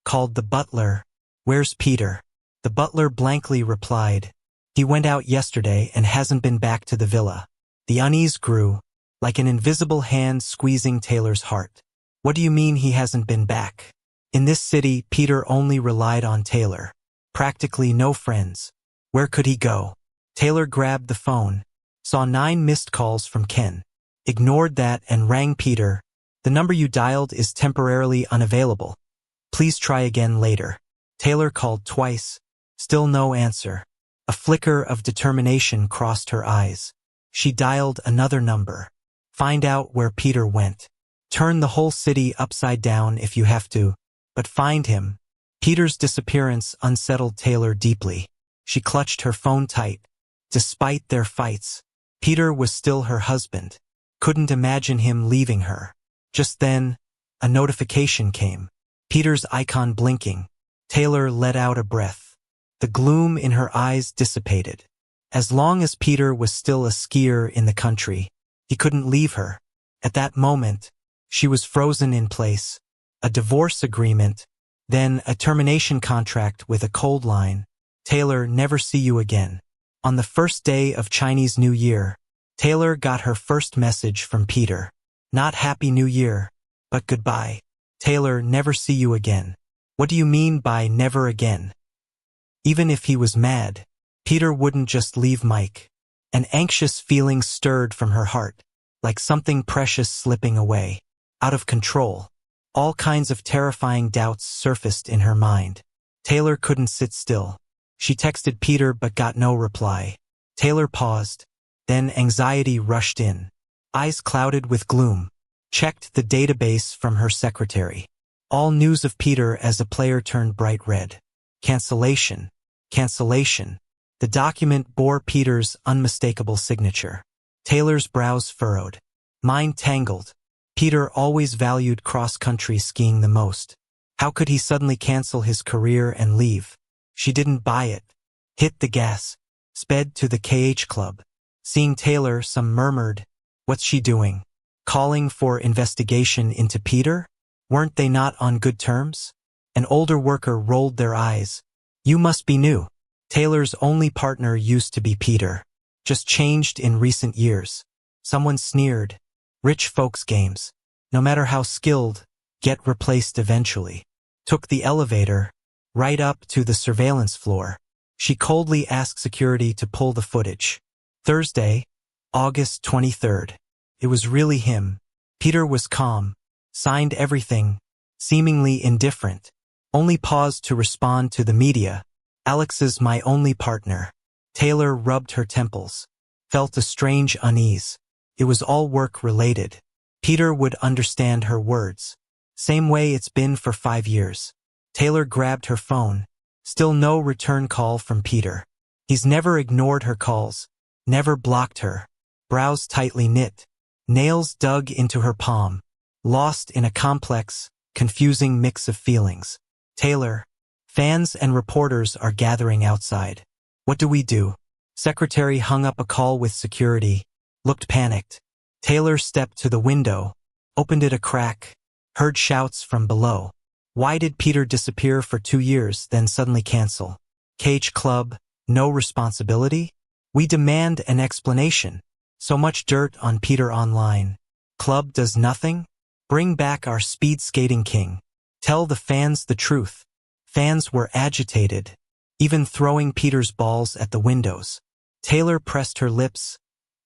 Called the butler. Where's Peter? The butler blankly replied. He went out yesterday and hasn't been back to the villa. The unease grew, like an invisible hand squeezing Taylor's heart. What do you mean he hasn't been back? In this city, Peter only relied on Taylor. Practically no friends. Where could he go? Taylor grabbed the phone, saw 9 missed calls from Ken, ignored that and rang Peter. The number you dialed is temporarily unavailable. Please try again later. Taylor called twice. Still no answer. A flicker of determination crossed her eyes. She dialed another number. Find out where Peter went. Turn the whole city upside down if you have to, but find him. Peter's disappearance unsettled Taylor deeply. She clutched her phone tight. Despite their fights, Peter was still her husband. Couldn't imagine him leaving her. Just then, a notification came. Peter's icon blinking. Taylor let out a breath. The gloom in her eyes dissipated. As long as Peter was still a skier in the country, he couldn't leave her. At that moment, she was frozen in place. A divorce agreement, then a termination contract with a cold line. Taylor, never see you again. On the first day of Chinese New Year, Taylor got her first message from Peter. Not Happy New Year, but goodbye. Taylor, never see you again. What do you mean by never again? Even if he was mad, Peter wouldn't just leave Mike. An anxious feeling stirred from her heart, like something precious slipping away. Out of control. All kinds of terrifying doubts surfaced in her mind. Taylor couldn't sit still. She texted Peter but got no reply. Taylor paused. Then anxiety rushed in. Eyes clouded with gloom. Checked the database from her secretary. All news of Peter as a player turned bright red. Cancellation. Cancellation. The document bore Peter's unmistakable signature. Taylor's brows furrowed. Mind tangled. Peter always valued cross-country skiing the most. How could he suddenly cancel his career and leave? She didn't buy it. Hit the gas. Sped to the KH club. Seeing Taylor, some murmured, "What's she doing? Calling for investigation into Peter? Weren't they not on good terms?" An older worker rolled their eyes. "You must be new." Taylor's only partner used to be Peter. Just changed in recent years. Someone sneered. Rich folks' games. No matter how skilled, get replaced eventually. Took the elevator, right up to the surveillance floor. She coldly asked security to pull the footage. Thursday, August 23rd. It was really him. Peter was calm, signed everything, seemingly indifferent. Only paused to respond to the media. "Alex is my only partner." Taylor rubbed her temples. Felt a strange unease. It was all work-related. Peter would understand her words. Same way it's been for 5 years. Taylor grabbed her phone. Still no return call from Peter. He's never ignored her calls. Never blocked her. Brows tightly knit. Nails dug into her palm. Lost in a complex, confusing mix of feelings. Taylor. Fans and reporters are gathering outside. What do we do? Secretary hung up a call with security. Looked panicked. Taylor stepped to the window, opened it a crack, heard shouts from below. Why did Peter disappear for 2 years, then suddenly cancel? KH Club, no responsibility? We demand an explanation. So much dirt on Peter online. Club does nothing? Bring back our speed skating king. Tell the fans the truth. Fans were agitated, even throwing Peter's balls at the windows. Taylor pressed her lips,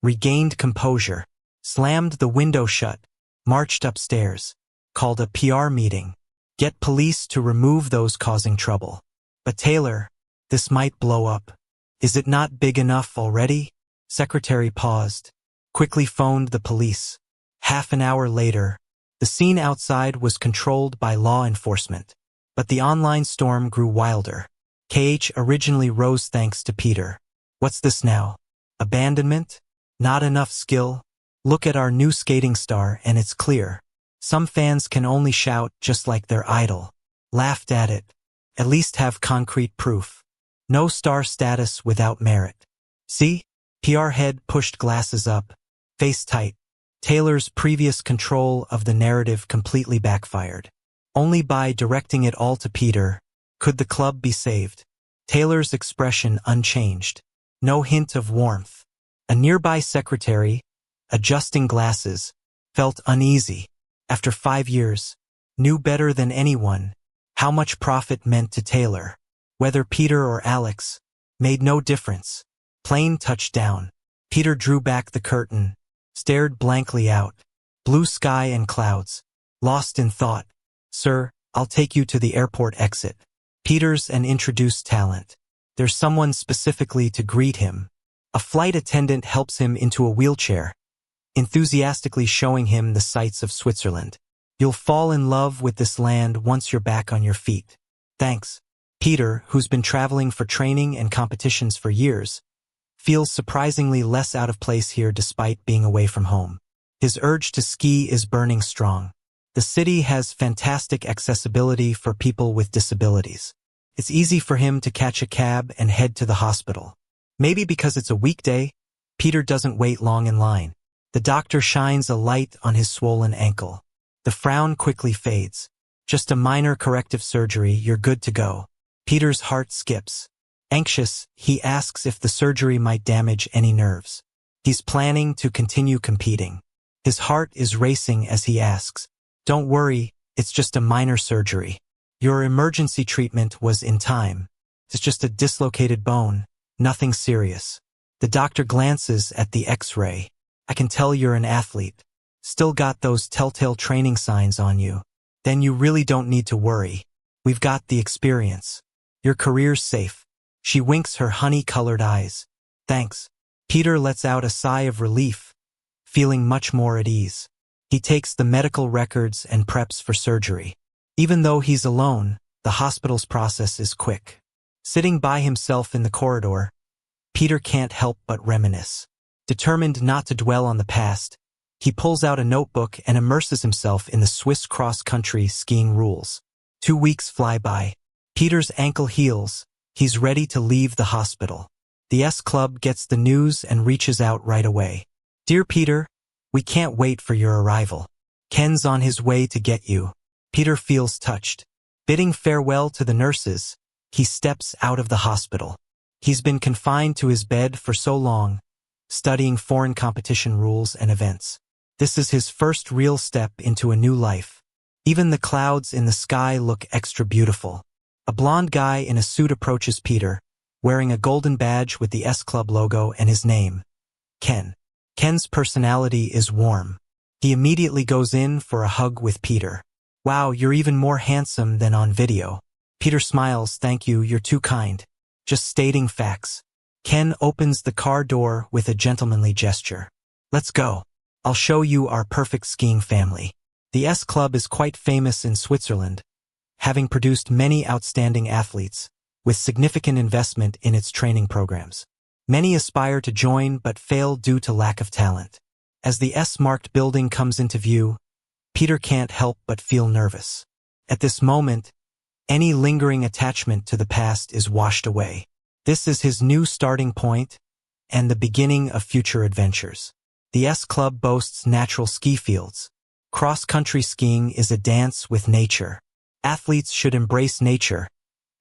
regained composure, slammed the window shut, marched upstairs, called a PR meeting. Get police to remove those causing trouble. But Taylor, this might blow up. Is it not big enough already? Secretary paused, quickly phoned the police. Half an hour later, the scene outside was controlled by law enforcement. But the online storm grew wilder. KH originally rose thanks to Peter. What's this now? Abandonment? Not enough skill? Look at our new skating star and it's clear. Some fans can only shout just like their idol. Laughed at it. At least have concrete proof. No star status without merit. See? PR head pushed glasses up, face tight. Taylor's previous control of the narrative completely backfired. Only by directing it all to Peter could the club be saved. Taylor's expression unchanged. No hint of warmth. A nearby secretary, adjusting glasses, felt uneasy. After 5 years, knew better than anyone how much profit meant to Taylor. Whether Peter or Alex, made no difference. Plane touched down. Peter drew back the curtain, stared blankly out. Blue sky and clouds. Lost in thought. "Sir, I'll take you to the airport exit." Peter's an introduced talent. There's someone specifically to greet him. A flight attendant helps him into a wheelchair, enthusiastically showing him the sights of Switzerland. "You'll fall in love with this land once you're back on your feet." "Thanks." Peter, who's been traveling for training and competitions for years, feels surprisingly less out of place here despite being away from home. His urge to ski is burning strong. The city has fantastic accessibility for people with disabilities. It's easy for him to catch a cab and head to the hospital. Maybe because it's a weekday, Peter doesn't wait long in line. The doctor shines a light on his swollen ankle. The frown quickly fades. "Just a minor corrective surgery, you're good to go." Peter's heart skips. Anxious, he asks if the surgery might damage any nerves. He's planning to continue competing. His heart is racing as he asks, "Don't worry, it's just a minor surgery. Your emergency treatment was in time. It's just a dislocated bone, nothing serious." The doctor glances at the X-ray. "I can tell you're an athlete. Still got those telltale training signs on you. Then you really don't need to worry. We've got the experience. Your career's safe." She winks her honey-colored eyes. "Thanks." Peter lets out a sigh of relief, feeling much more at ease. He takes the medical records and preps for surgery. Even though he's alone, the hospital's process is quick. Sitting by himself in the corridor, Peter can't help but reminisce. Determined not to dwell on the past, he pulls out a notebook and immerses himself in the Swiss cross-country skiing rules. 2 weeks fly by. Peter's ankle heals. He's ready to leave the hospital. The S Club gets the news and reaches out right away. "Dear Peter, we can't wait for your arrival. Ken's on his way to get you." Peter feels touched. Bidding farewell to the nurses, he steps out of the hospital. He's been confined to his bed for so long, studying foreign competition rules and events. This is his first real step into a new life. Even the clouds in the sky look extra beautiful. A blonde guy in a suit approaches Peter, wearing a golden badge with the S Club logo and his name, Ken. Ken's personality is warm. He immediately goes in for a hug with Peter. "Wow, you're even more handsome than on video." Peter smiles. "Thank you, you're too kind. Just stating facts." Ken opens the car door with a gentlemanly gesture. "Let's go. I'll show you our perfect skiing family." The S Club is quite famous in Switzerland, having produced many outstanding athletes, with significant investment in its training programs. Many aspire to join but fail due to lack of talent. As the S-marked building comes into view, Peter can't help but feel nervous. At this moment, any lingering attachment to the past is washed away. This is his new starting point and the beginning of future adventures. The S Club boasts natural ski fields. Cross-country skiing is a dance with nature. Athletes should embrace nature,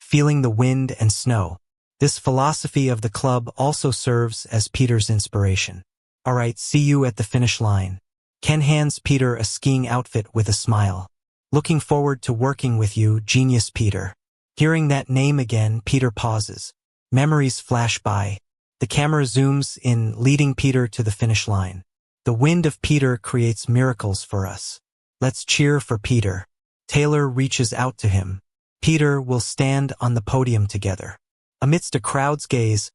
feeling the wind and snow. This philosophy of the club also serves as Peter's inspiration. "All right, see you at the finish line." Ken hands Peter a skiing outfit with a smile. "Looking forward to working with you, Genius Peter." Hearing that name again, Peter pauses. Memories flash by. The camera zooms in, leading Peter to the finish line. The wind of Peter creates miracles for us. Let's cheer for Peter. Taylor reaches out to him. Peter will stand on the podium together. Amidst a crowd's gaze,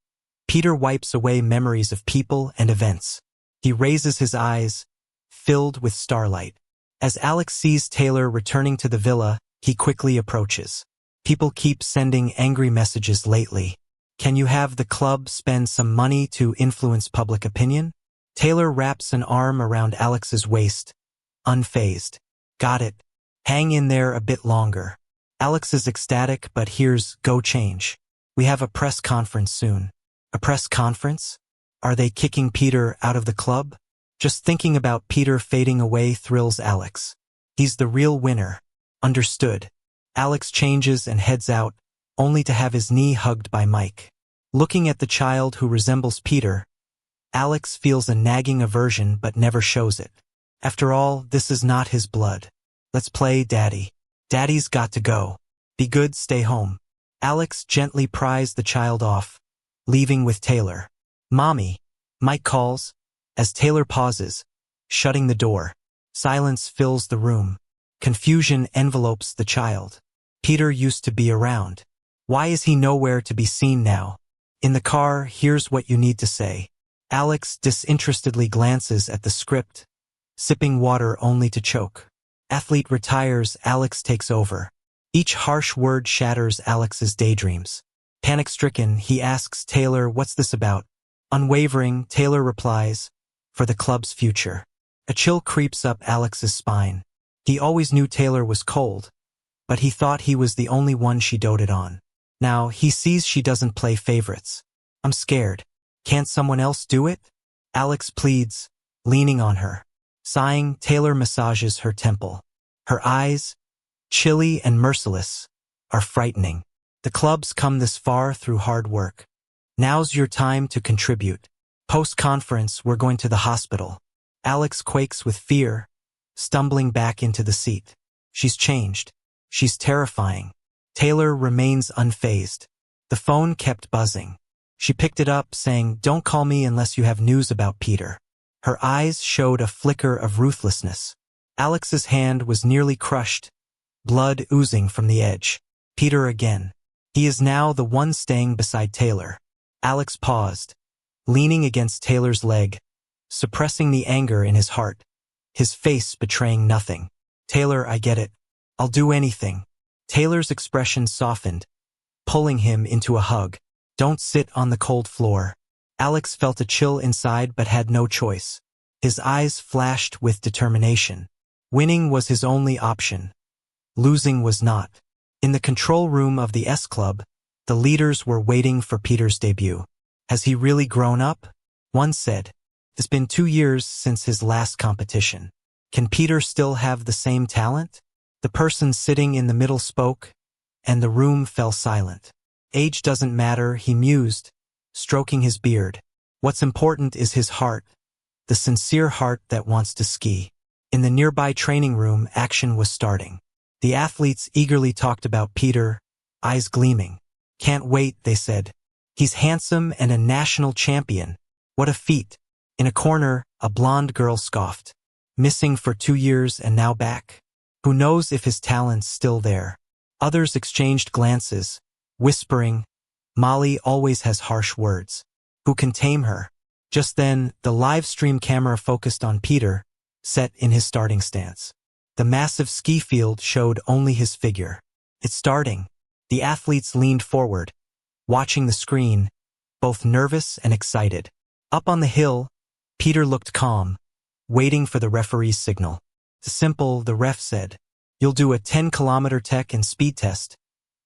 Peter wipes away memories of people and events. He raises his eyes, filled with starlight. As Alex sees Taylor returning to the villa, he quickly approaches. "People keep sending angry messages lately. Can you have the club spend some money to influence public opinion?" Taylor wraps an arm around Alex's waist, unfazed. "Got it. Hang in there a bit longer." Alex is ecstatic but hears, "Go change. We have a press conference soon." A press conference? Are they kicking Peter out of the club? Just thinking about Peter fading away thrills Alex. He's the real winner. Understood. Alex changes and heads out, only to have his knee hugged by Mike. Looking at the child who resembles Peter, Alex feels a nagging aversion but never shows it. After all, this is not his blood. Let's play, Daddy. Daddy's got to go. Be good, stay home. Alex gently pries the child off, leaving with Taylor. Mommy, Mike calls, as Taylor pauses, shutting the door. Silence fills the room. Confusion envelopes the child. Peter used to be around. Why is he nowhere to be seen now? In the car, here's what you need to say. Alex disinterestedly glances at the script, sipping water only to choke. Athlete retires, Alex takes over. Each harsh word shatters Alex's daydreams. Panic-stricken, he asks Taylor, what's this about? Unwavering, Taylor replies, for the club's future. A chill creeps up Alex's spine. He always knew Taylor was cold, but he thought he was the only one she doted on. Now, he sees she doesn't play favorites. I'm scared. Can't someone else do it? Alex pleads, leaning on her. Sighing, Taylor massages her temple. Her eyes, chilly and merciless, are frightening. The club's come this far through hard work. Now's your time to contribute. Post-conference, we're going to the hospital. Alex quakes with fear, stumbling back into the seat. She's changed. She's terrifying. Taylor remains unfazed. The phone kept buzzing. She picked it up, saying, don't call me unless you have news about Peter. Her eyes showed a flicker of ruthlessness. Alex's hand was nearly crushed, blood oozing from the edge. Peter again. He is now the one staying beside Taylor. Alex paused, leaning against Taylor's leg, suppressing the anger in his heart, his face betraying nothing. Taylor, I get it. I'll do anything. Taylor's expression softened, pulling him into a hug. Don't sit on the cold floor. Alex felt a chill inside but had no choice. His eyes flashed with determination. Winning was his only option. Losing was not. In the control room of the S Club, the leaders were waiting for Peter's debut. Has he really grown up? One said. It's been 2 years since his last competition. Can Peter still have the same talent? The person sitting in the middle spoke, and the room fell silent. Age doesn't matter, he mused, stroking his beard. What's important is his heart, the sincere heart that wants to ski. In the nearby training room, action was starting. The athletes eagerly talked about Peter, eyes gleaming. Can't wait, they said. He's handsome and a national champion. What a feat. In a corner, a blonde girl scoffed. Missing for 2 years and now back? Who knows if his talent's still there? Others exchanged glances, whispering, Molly always has harsh words. Who can tame her? Just then, the live stream camera focused on Peter, set in his starting stance. The massive ski field showed only his figure. It's starting. The athletes leaned forward, watching the screen, both nervous and excited. Up on the hill, Peter looked calm, waiting for the referee's signal. Simple, the ref said. You'll do a 10-kilometer tech and speed test.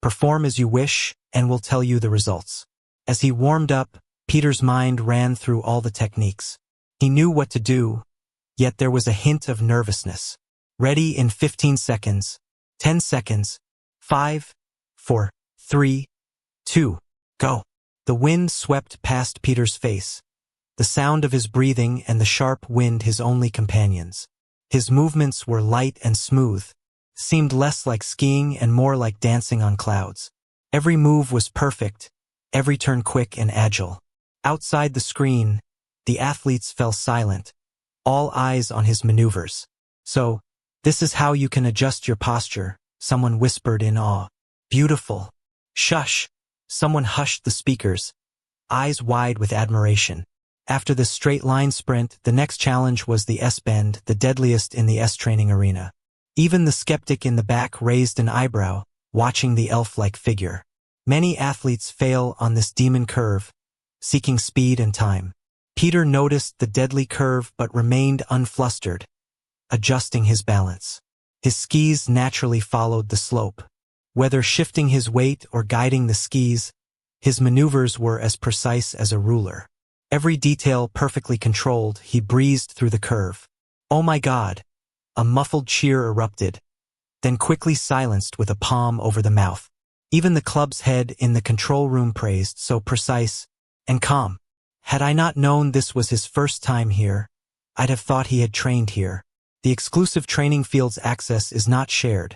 Perform as you wish, and we'll tell you the results. As he warmed up, Peter's mind ran through all the techniques. He knew what to do, yet there was a hint of nervousness. Ready in 15 seconds, 10 seconds, 5, 4, 3, 2, go. The wind swept past Peter's face, the sound of his breathing and the sharp wind his only companions. His movements were light and smooth, seemed less like skiing and more like dancing on clouds. Every move was perfect, every turn quick and agile. Outside the screen, the athletes fell silent, all eyes on his maneuvers. So, this is how you can adjust your posture, someone whispered in awe. Beautiful. Shush. Someone hushed the speakers, eyes wide with admiration. After the straight-line sprint, the next challenge was the S-bend, the deadliest in the S-training arena. Even the skeptic in the back raised an eyebrow, watching the elf-like figure. Many athletes fail on this demon curve, seeking speed and time. Peter noticed the deadly curve but remained unflustered, adjusting his balance. His skis naturally followed the slope. Whether shifting his weight or guiding the skis, his maneuvers were as precise as a ruler. Every detail perfectly controlled, he breezed through the curve. Oh my God! A muffled cheer erupted, then quickly silenced with a palm over the mouth. Even the club's head in the control room praised, so precise and calm. Had I not known this was his first time here, I'd have thought he had trained here. The exclusive training field's access is not shared,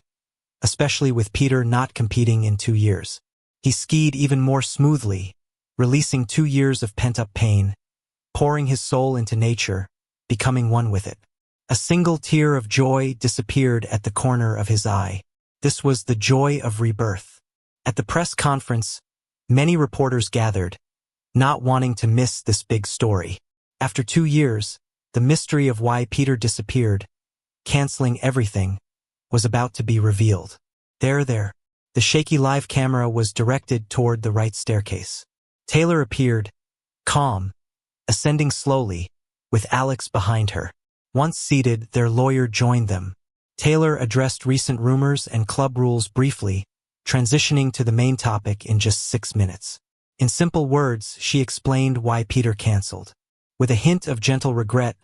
especially with Peter not competing in 2 years. He skied even more smoothly, releasing 2 years of pent-up pain, pouring his soul into nature, becoming one with it. A single tear of joy disappeared at the corner of his eye. This was the joy of rebirth. At the press conference, many reporters gathered, not wanting to miss this big story. After 2 years, the mystery of why Peter disappeared, canceling everything, was about to be revealed. There. The shaky live camera was directed toward the right staircase. Taylor appeared, calm, ascending slowly, with Alex behind her. Once seated, their lawyer joined them. Taylor addressed recent rumors and club rules briefly, transitioning to the main topic in just 6 minutes. In simple words, she explained why Peter canceled. With a hint of gentle regret,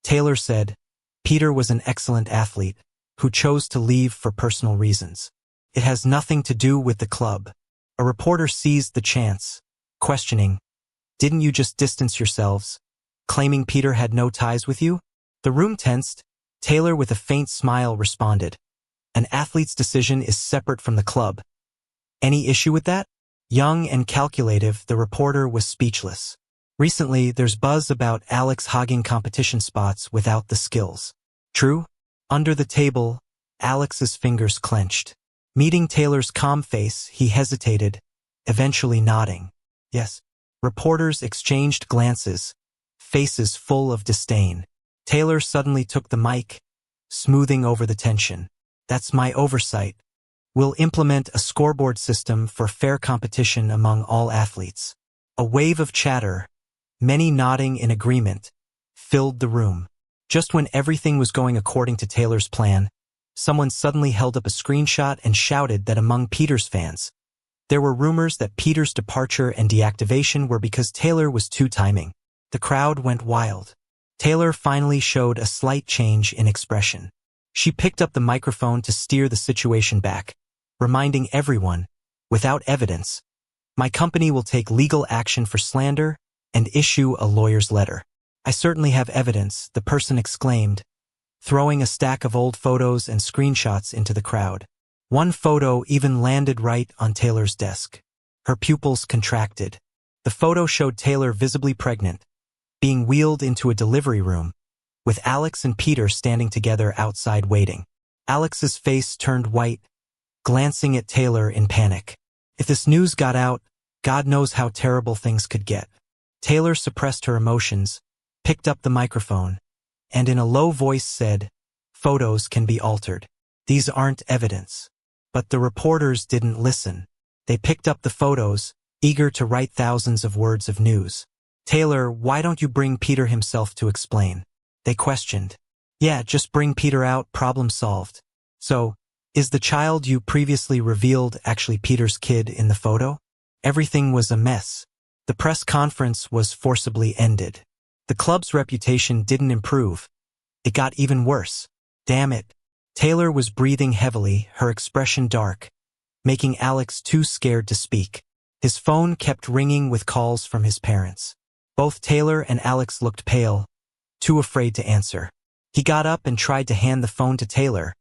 Taylor said, Peter was an excellent athlete, who chose to leave for personal reasons. It has nothing to do with the club. A reporter seized the chance, questioning, didn't you just distance yourselves, claiming Peter had no ties with you? The room tensed. Taylor, with a faint smile, responded, an athlete's decision is separate from the club. Any issue with that? Young and calculative, the reporter was speechless. Recently, there's buzz about Alex hogging competition spots without the skills. True? Under the table, Alex's fingers clenched. Meeting Taylor's calm face, he hesitated, eventually nodding. Yes. Reporters exchanged glances, faces full of disdain. Taylor suddenly took the mic, smoothing over the tension. That's my oversight. We'll implement a scoreboard system for fair competition among all athletes. A wave of chatter, many nodding in agreement, filled the room. Just when everything was going according to Taylor's plan, someone suddenly held up a screenshot and shouted that among Peter's fans, there were rumors that Peter's departure and deactivation were because Taylor was too timing. The crowd went wild. Taylor finally showed a slight change in expression. She picked up the microphone to steer the situation back, reminding everyone, without evidence, my company will take legal action for slander and issue a lawyer's letter. I certainly have evidence, the person exclaimed, throwing a stack of old photos and screenshots into the crowd. One photo even landed right on Taylor's desk. Her pupils contracted. The photo showed Taylor visibly pregnant, being wheeled into a delivery room, with Alex and Peter standing together outside waiting. Alex's face turned white, glancing at Taylor in panic. If this news got out, God knows how terrible things could get. Taylor suppressed her emotions, picked up the microphone, and in a low voice said, photos can be altered. These aren't evidence. But the reporters didn't listen. They picked up the photos, eager to write thousands of words of news. Taylor, why don't you bring Peter himself to explain? They questioned. Yeah, just bring Peter out, problem solved. So, is the child you previously revealed actually Peter's kid in the photo? Everything was a mess. The press conference was forcibly ended. The club's reputation didn't improve. It got even worse. Damn it. Taylor was breathing heavily, her expression dark, making Alex too scared to speak. His phone kept ringing with calls from his parents. Both Taylor and Alex looked pale, too afraid to answer. He got up and tried to hand the phone to Taylor,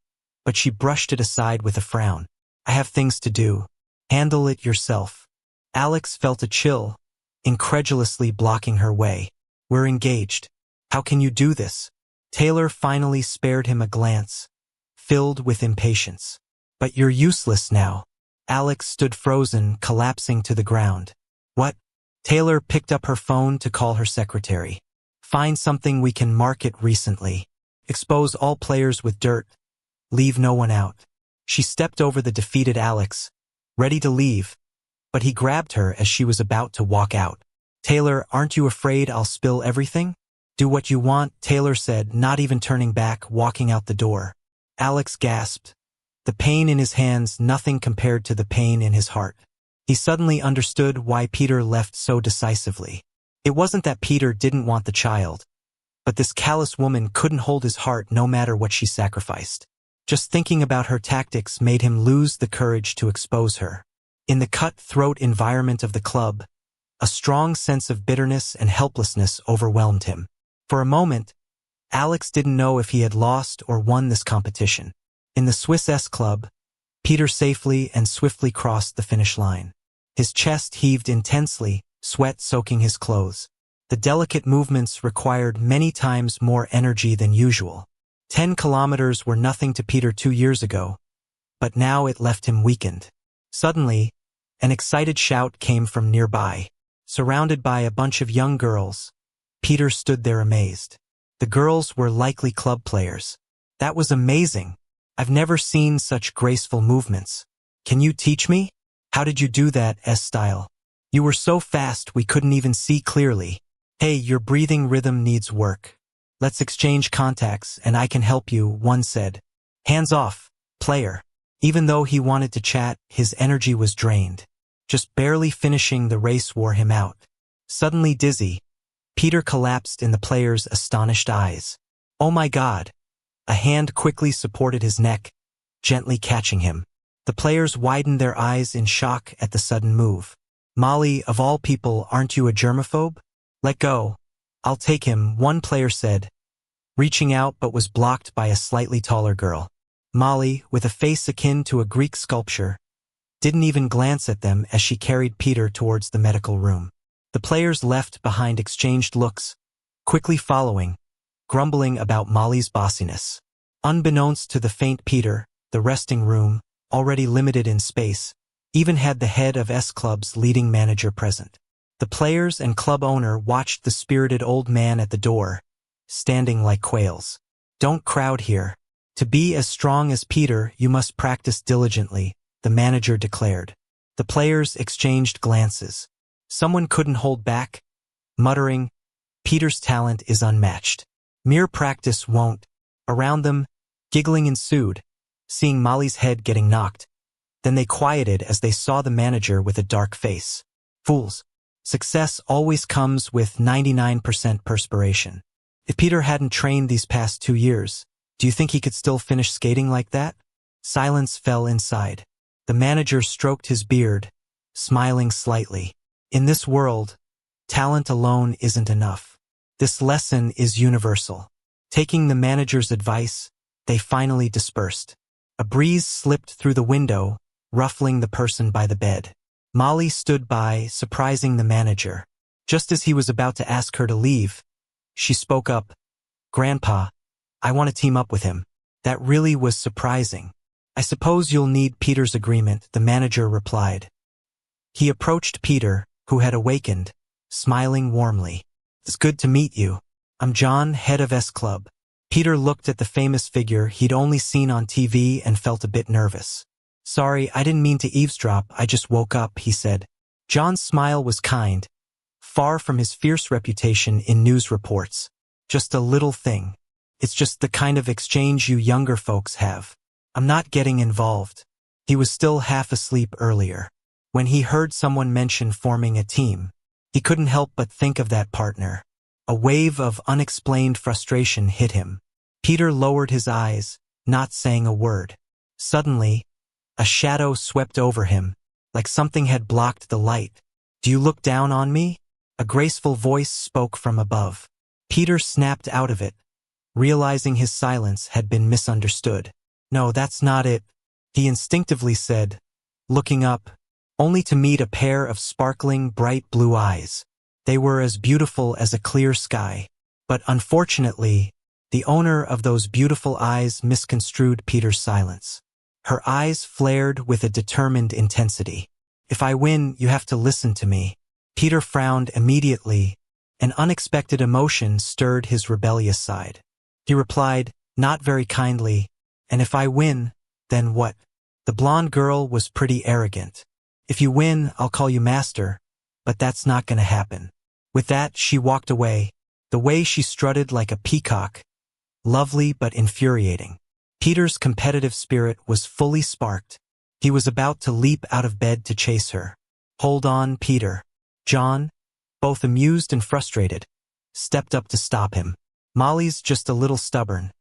but she brushed it aside with a frown. I have things to do. Handle it yourself. Alex felt a chill, incredulously blocking her way. We're engaged. How can you do this? Taylor finally spared him a glance, filled with impatience. But you're useless now. Alex stood frozen, collapsing to the ground. What? Taylor picked up her phone to call her secretary. Find something we can market recently. Expose all players with dirt. Leave no one out. She stepped over the defeated Alex, ready to leave, but he grabbed her as she was about to walk out. Taylor, aren't you afraid I'll spill everything? Do what you want, Taylor said, not even turning back, walking out the door. Alex gasped. The pain in his hands, nothing compared to the pain in his heart. He suddenly understood why Peter left so decisively. It wasn't that Peter didn't want the child, but this callous woman couldn't hold his heart no matter what she sacrificed. Just thinking about her tactics made him lose the courage to expose her. In the cutthroat environment of the club, A strong sense of bitterness and helplessness overwhelmed him. For a moment, Alex didn't know if he had lost or won this competition. In the Swiss S Club, Peter safely and swiftly crossed the finish line. His chest heaved intensely, sweat soaking his clothes. The delicate movements required many times more energy than usual. 10 kilometers were nothing to Peter 2 years ago, but now it left him weakened. Suddenly, an excited shout came from nearby. Surrounded by a bunch of young girls, Peter stood there amazed. The girls were likely club players. That was amazing. I've never seen such graceful movements. Can you teach me? How did you do that, S-style? You were so fast we couldn't even see clearly. Hey, your breathing rhythm needs work. Let's exchange contacts and I can help you, one said. Hands off, player. Even though he wanted to chat, his energy was drained. Just barely finishing the race wore him out. Suddenly dizzy, Peter collapsed in the player's astonished eyes. Oh my God! A hand quickly supported his neck, gently catching him. The players widened their eyes in shock at the sudden move. Molly, of all people, aren't you a germaphobe? Let go. I'll take him, one player said, reaching out but was blocked by a slightly taller girl. Molly, with a face akin to a Greek sculpture, didn't even glance at them as she carried Peter towards the medical room. The players left behind exchanged looks, quickly following, grumbling about Molly's bossiness. Unbeknownst to the faint Peter, the resting room, already limited in space, even had the head of S Club's leading manager present. The players and club owner watched the spirited old man at the door, standing like quails. Don't crowd here. To be as strong as Peter, you must practice diligently, the manager declared. The players exchanged glances. Someone couldn't hold back, muttering, Peter's talent is unmatched. Mere practice won't. Around them, giggling ensued, seeing Molly's head getting knocked. Then they quieted as they saw the manager with a dark face. Fools. Success always comes with 99% perspiration. If Peter hadn't trained these past 2 years, do you think he could still finish skating like that? Silence fell inside. The manager stroked his beard, smiling slightly. In this world, talent alone isn't enough. This lesson is universal. Taking the manager's advice, they finally dispersed. A breeze slipped through the window, ruffling the person by the bed. Molly stood by, surprising the manager. Just as he was about to ask her to leave, she spoke up. Grandpa, I want to team up with him. That really was surprising. I suppose you'll need Peter's agreement, the manager replied. He approached Peter, who had awakened, smiling warmly. It's good to meet you. I'm John, head of S Club. Peter looked at the famous figure he'd only seen on TV and felt a bit nervous. Sorry, I didn't mean to eavesdrop, I just woke up, he said. John's smile was kind, far from his fierce reputation in news reports. Just a little thing. It's just the kind of exchange you younger folks have. I'm not getting involved. He was still half asleep earlier. When he heard someone mention forming a team, he couldn't help but think of that partner. A wave of unexplained frustration hit him. Peter lowered his eyes, not saying a word. Suddenly, a shadow swept over him, like something had blocked the light. Do you look down on me? A graceful voice spoke from above. Peter snapped out of it, realizing his silence had been misunderstood. No, that's not it, he instinctively said, looking up, only to meet a pair of sparkling, bright blue eyes. They were as beautiful as a clear sky. But unfortunately, the owner of those beautiful eyes misconstrued Peter's silence. Her eyes flared with a determined intensity. If I win, you have to listen to me. Peter frowned immediately. An unexpected emotion stirred his rebellious side. He replied, not very kindly, and if I win, then what? The blonde girl was pretty arrogant. If you win, I'll call you master, but that's not going to happen. With that, she walked away, the way she strutted like a peacock, lovely but infuriating. Peter's competitive spirit was fully sparked. He was about to leap out of bed to chase her. Hold on, Peter. John, both amused and frustrated, stepped up to stop him. Molly's just a little stubborn.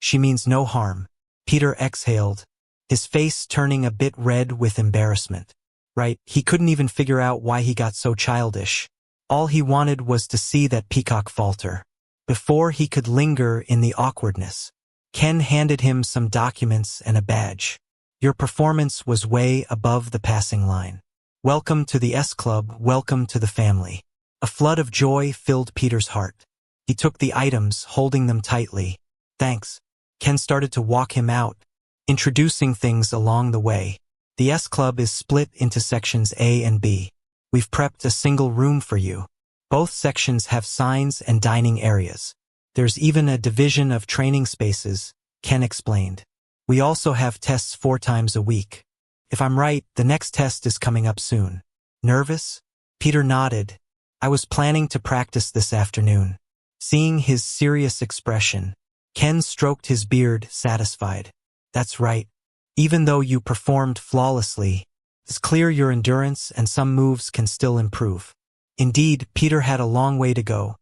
She means no harm. Peter exhaled, his face turning a bit red with embarrassment. right? He couldn't even figure out why he got so childish. All he wanted was to see that Peacock falter. Before he could linger in the awkwardness, Ken handed him some documents and a badge. Your performance was way above the passing line. Welcome to the S Club, welcome to the family. A flood of joy filled Peter's heart. He took the items, holding them tightly. Thanks. Ken started to walk him out, introducing things along the way. The S Club is split into sections A and B. We've prepped a single room for you. Both sections have signs and dining areas. There's even a division of training spaces, Ken explained. We also have tests 4 times a week. If I'm right, the next test is coming up soon. Nervous? Peter nodded. I was planning to practice this afternoon. Seeing his serious expression, Ken stroked his beard, satisfied. That's right. Even though you performed flawlessly, it's clear your endurance and some moves can still improve. Indeed, Peter had a long way to go.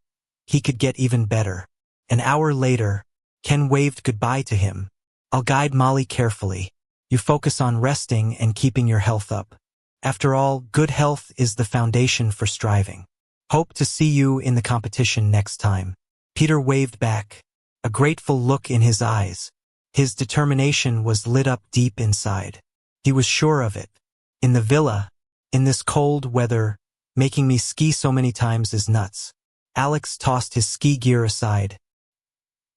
He could get even better. An hour later, Ken waved goodbye to him. I'll guide Molly carefully. You focus on resting and keeping your health up. After all, good health is the foundation for striving. Hope to see you in the competition next time. Peter waved back, a grateful look in his eyes. His determination was lit up deep inside. He was sure of it. In the villa, in this cold weather, making me ski so many times is nuts. Alex tossed his ski gear aside,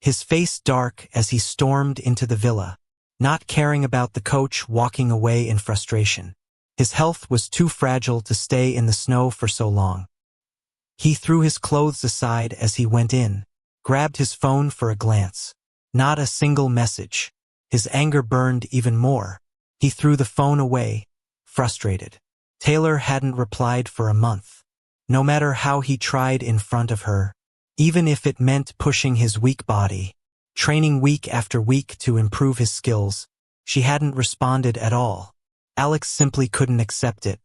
his face dark as he stormed into the villa, not caring about the coach walking away in frustration. His health was too fragile to stay in the snow for so long. He threw his clothes aside as he went in, grabbed his phone for a glance. Not a single message. His anger burned even more. He threw the phone away, frustrated. Taylor hadn't replied for a month. No matter how he tried in front of her, even if it meant pushing his weak body, training week after week to improve his skills, she hadn't responded at all. Alex simply couldn't accept it,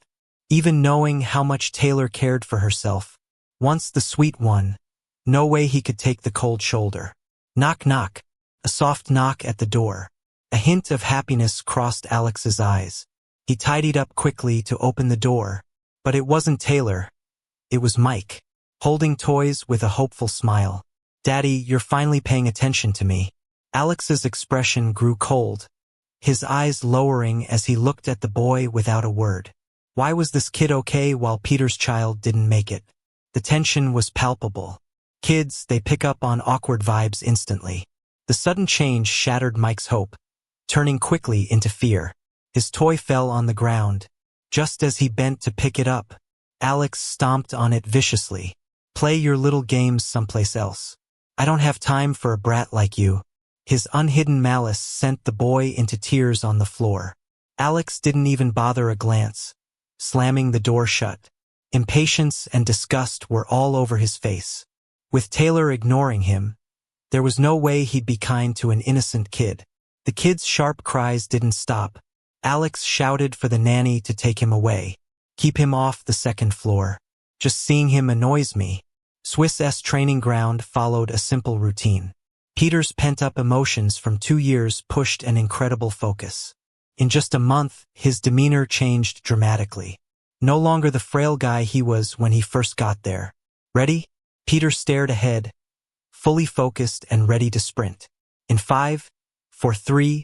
even knowing how much Taylor cared for herself. Once the sweet one, no way he could take the cold shoulder. Knock knock, a soft knock at the door. A hint of happiness crossed Alex's eyes. He tidied up quickly to open the door, but it wasn't Taylor. It was Mike, holding toys with a hopeful smile. Daddy, you're finally paying attention to me. Alex's expression grew cold, his eyes lowering as he looked at the boy without a word. Why was this kid okay while Peter's child didn't make it? The tension was palpable. Kids, they pick up on awkward vibes instantly. The sudden change shattered Mike's hope, turning quickly into fear. His toy fell on the ground. Just as he bent to pick it up, Alex stomped on it viciously. Play your little games someplace else. I don't have time for a brat like you. His unhidden malice sent the boy into tears on the floor. Alex didn't even bother a glance, slamming the door shut. Impatience and disgust were all over his face. With Taylor ignoring him, there was no way he'd be kind to an innocent kid. The kid's sharp cries didn't stop. Alex shouted for the nanny to take him away. Keep him off the second floor. Just seeing him annoys me. Swiss training ground followed a simple routine. Peter's pent-up emotions from 2 years pushed an incredible focus. In just a month, his demeanor changed dramatically. No longer the frail guy he was when he first got there. Ready? Peter stared ahead, fully focused and ready to sprint. In 5, 4, 3,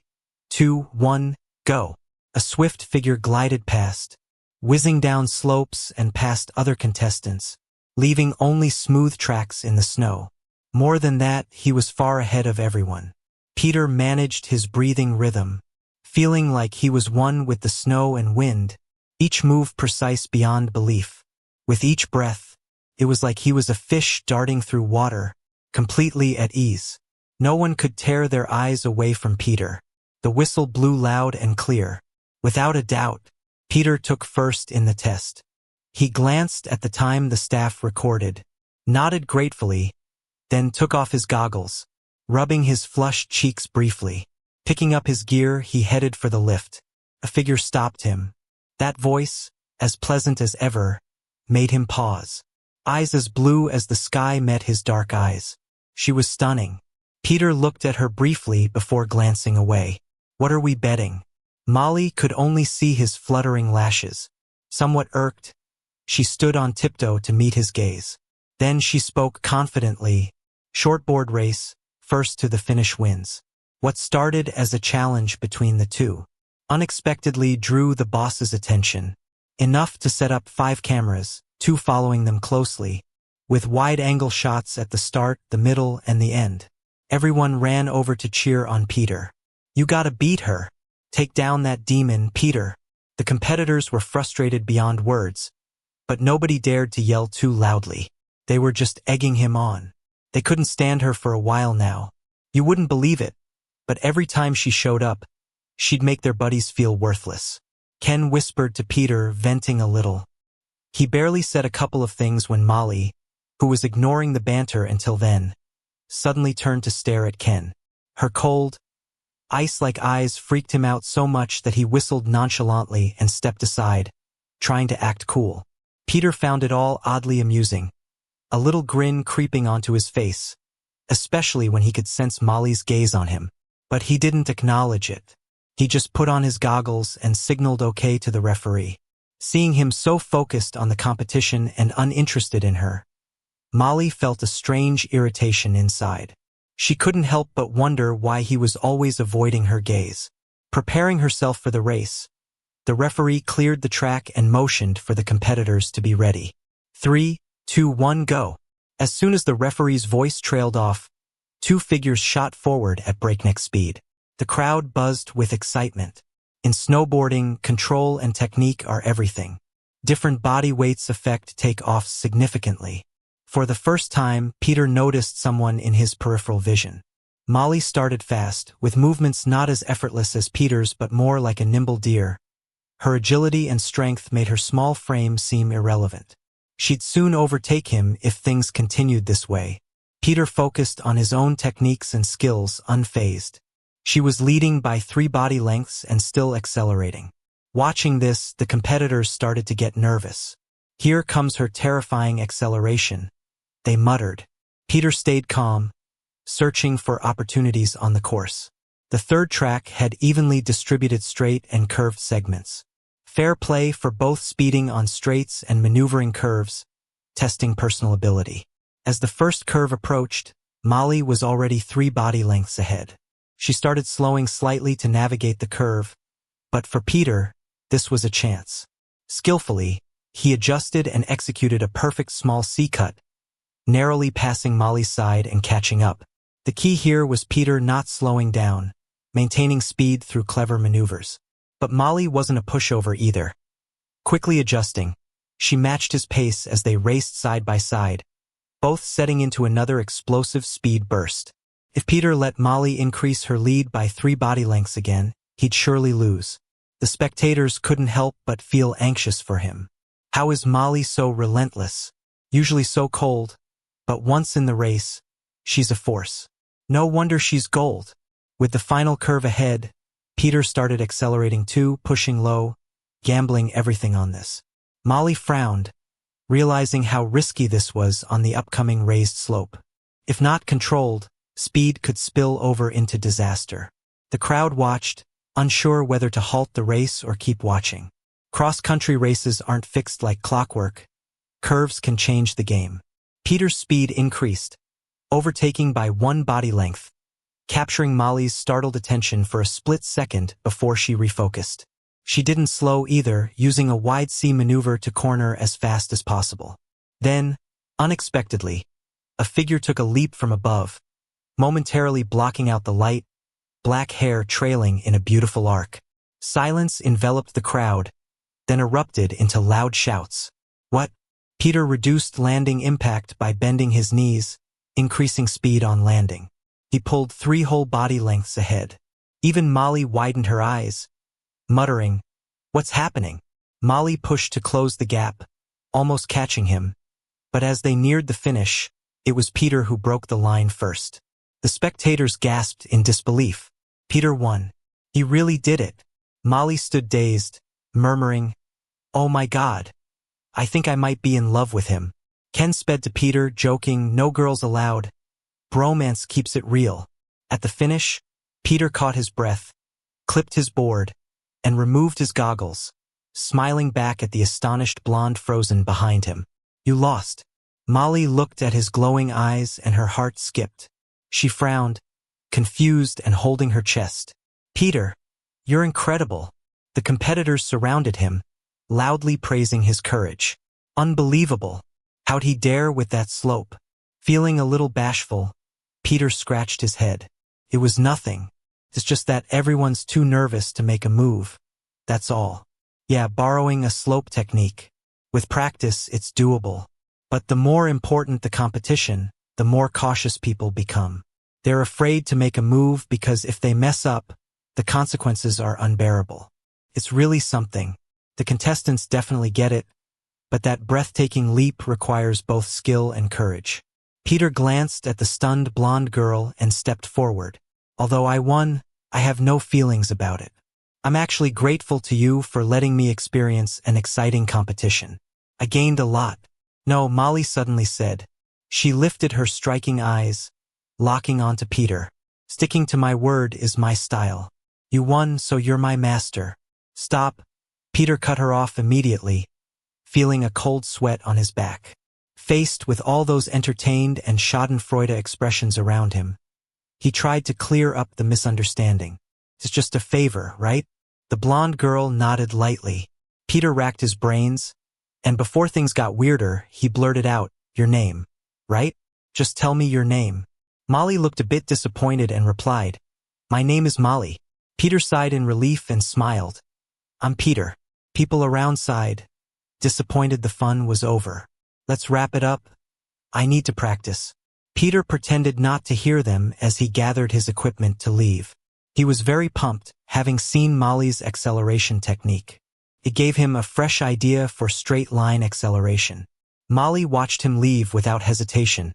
2, 1, go. A swift figure glided past, whizzing down slopes and past other contestants, leaving only smooth tracks in the snow. More than that, he was far ahead of everyone. Peter managed his breathing rhythm, feeling like he was one with the snow and wind, each move precise beyond belief. With each breath, it was like he was a fish darting through water, completely at ease. No one could tear their eyes away from Peter. The whistle blew loud and clear. Without a doubt, Peter took first in the test. He glanced at the time the staff recorded, nodded gratefully, then took off his goggles, rubbing his flushed cheeks briefly. Picking up his gear, he headed for the lift. A figure stopped him. That voice, as pleasant as ever, made him pause. Eyes as blue as the sky met his dark eyes. She was stunning. Peter looked at her briefly before glancing away. What are we betting? Molly could only see his fluttering lashes. Somewhat irked, she stood on tiptoe to meet his gaze. Then she spoke confidently. Shortboard race, first to the finish wins. What started as a challenge between the two unexpectedly drew the boss's attention, enough to set up 5 cameras, 2 following them closely, with wide-angle shots at the start, the middle, and the end. Everyone ran over to cheer on Peter. "You gotta beat her. Take down that demon, Peter." The competitors were frustrated beyond words, but nobody dared to yell too loudly. They were just egging him on. They couldn't stand her for a while now. You wouldn't believe it, but every time she showed up, she'd make their buddies feel worthless. Ken whispered to Peter, venting a little. He barely said a couple of things when Molly, who was ignoring the banter until then, suddenly turned to stare at Ken. Her cold, ice-like eyes freaked him out so much that he whistled nonchalantly and stepped aside, trying to act cool. Peter found it all oddly amusing, a little grin creeping onto his face, especially when he could sense Molly's gaze on him. But he didn't acknowledge it. He just put on his goggles and signaled okay to the referee. Seeing him so focused on the competition and uninterested in her, Molly felt a strange irritation inside. She couldn't help but wonder why he was always avoiding her gaze. Preparing herself for the race, the referee cleared the track and motioned for the competitors to be ready. 3, 2, 1, go. As soon as the referee's voice trailed off, 2 figures shot forward at breakneck speed. The crowd buzzed with excitement. In snowboarding, control and technique are everything. Different body weights affect take-offs significantly. For the first time, Peter noticed someone in his peripheral vision. Molly started fast, with movements not as effortless as Peter's but more like a nimble deer. Her agility and strength made her small frame seem irrelevant. She'd soon overtake him if things continued this way. Peter focused on his own techniques and skills, unfazed. She was leading by 3 body lengths and still accelerating. Watching this, the competitors started to get nervous. "Here comes her terrifying acceleration," they muttered. Peter stayed calm, searching for opportunities on the course. The third track had evenly distributed straight and curved segments. Fair play for both speeding on straights and maneuvering curves, testing personal ability. As the first curve approached, Molly was already 3 body lengths ahead. She started slowing slightly to navigate the curve, but for Peter, this was a chance. Skillfully, he adjusted and executed a perfect small C-cut, narrowly passing Molly's side and catching up. The key here was Peter not slowing down, maintaining speed through clever maneuvers. But Molly wasn't a pushover either. Quickly adjusting, she matched his pace as they raced side by side, both setting into another explosive speed burst. If Peter let Molly increase her lead by 3 body lengths again, he'd surely lose. The spectators couldn't help but feel anxious for him. How is Molly so relentless? Usually so cold, but once in the race, she's a force. No wonder she's gold. With the final curve ahead, Peter started accelerating too, pushing low, gambling everything on this. Molly frowned, realizing how risky this was on the upcoming raised slope. If not controlled, speed could spill over into disaster. The crowd watched, unsure whether to halt the race or keep watching. Cross-country races aren't fixed like clockwork. Curves can change the game. Peter's speed increased, overtaking by 1 body length, capturing Molly's startled attention for a split second before she refocused. She didn't slow either, using a wide C maneuver to corner as fast as possible. Then, unexpectedly, a figure took a leap from above, momentarily blocking out the light, black hair trailing in a beautiful arc. Silence enveloped the crowd, then erupted into loud shouts. "What?" Peter reduced landing impact by bending his knees, increasing speed on landing. He pulled 3 whole body lengths ahead. Even Molly widened her eyes, muttering, "What's happening?" Molly pushed to close the gap, almost catching him, but as they neared the finish, it was Peter who broke the line first. The spectators gasped in disbelief. Peter won. He really did it. Molly stood dazed, murmuring, "Oh my God. I think I might be in love with him." Ken sped to Peter, joking, "No girls allowed. Bromance keeps it real." At the finish, Peter caught his breath, clipped his board, and removed his goggles, smiling back at the astonished blonde frozen behind him. You lost. Molly looked at his glowing eyes and her heart skipped. She frowned, confused and holding her chest. Peter, you're incredible. The competitors surrounded him, loudly praising his courage. Unbelievable. How'd he dare with that slope? Feeling a little bashful, Peter scratched his head. It was nothing. It's just that everyone's too nervous to make a move. That's all. Yeah, borrowing a slope technique. With practice, it's doable. But the more important the competition, the more cautious people become. They're afraid to make a move because if they mess up, the consequences are unbearable. It's really something. The contestants definitely get it, but that breathtaking leap requires both skill and courage. Peter glanced at the stunned blonde girl and stepped forward. Although I won, I have no feelings about it. I'm actually grateful to you for letting me experience an exciting competition. I gained a lot. No, Molly suddenly said. She lifted her striking eyes, locking onto Peter. Sticking to my word is my style. You won, so you're my master. Stop. Peter cut her off immediately, feeling a cold sweat on his back. Faced with all those entertained and schadenfreude expressions around him, he tried to clear up the misunderstanding. It's just a favor, right? The blonde girl nodded lightly. Peter racked his brains, and before things got weirder, he blurted out, your name, right? Just tell me your name. Molly looked a bit disappointed and replied, my name is Molly. Peter sighed in relief and smiled. I'm Peter. People around sighed, disappointed the fun was over. Let's wrap it up. I need to practice. Peter pretended not to hear them as he gathered his equipment to leave. He was very pumped, having seen Molly's acceleration technique. It gave him a fresh idea for straight-line acceleration. Molly watched him leave without hesitation,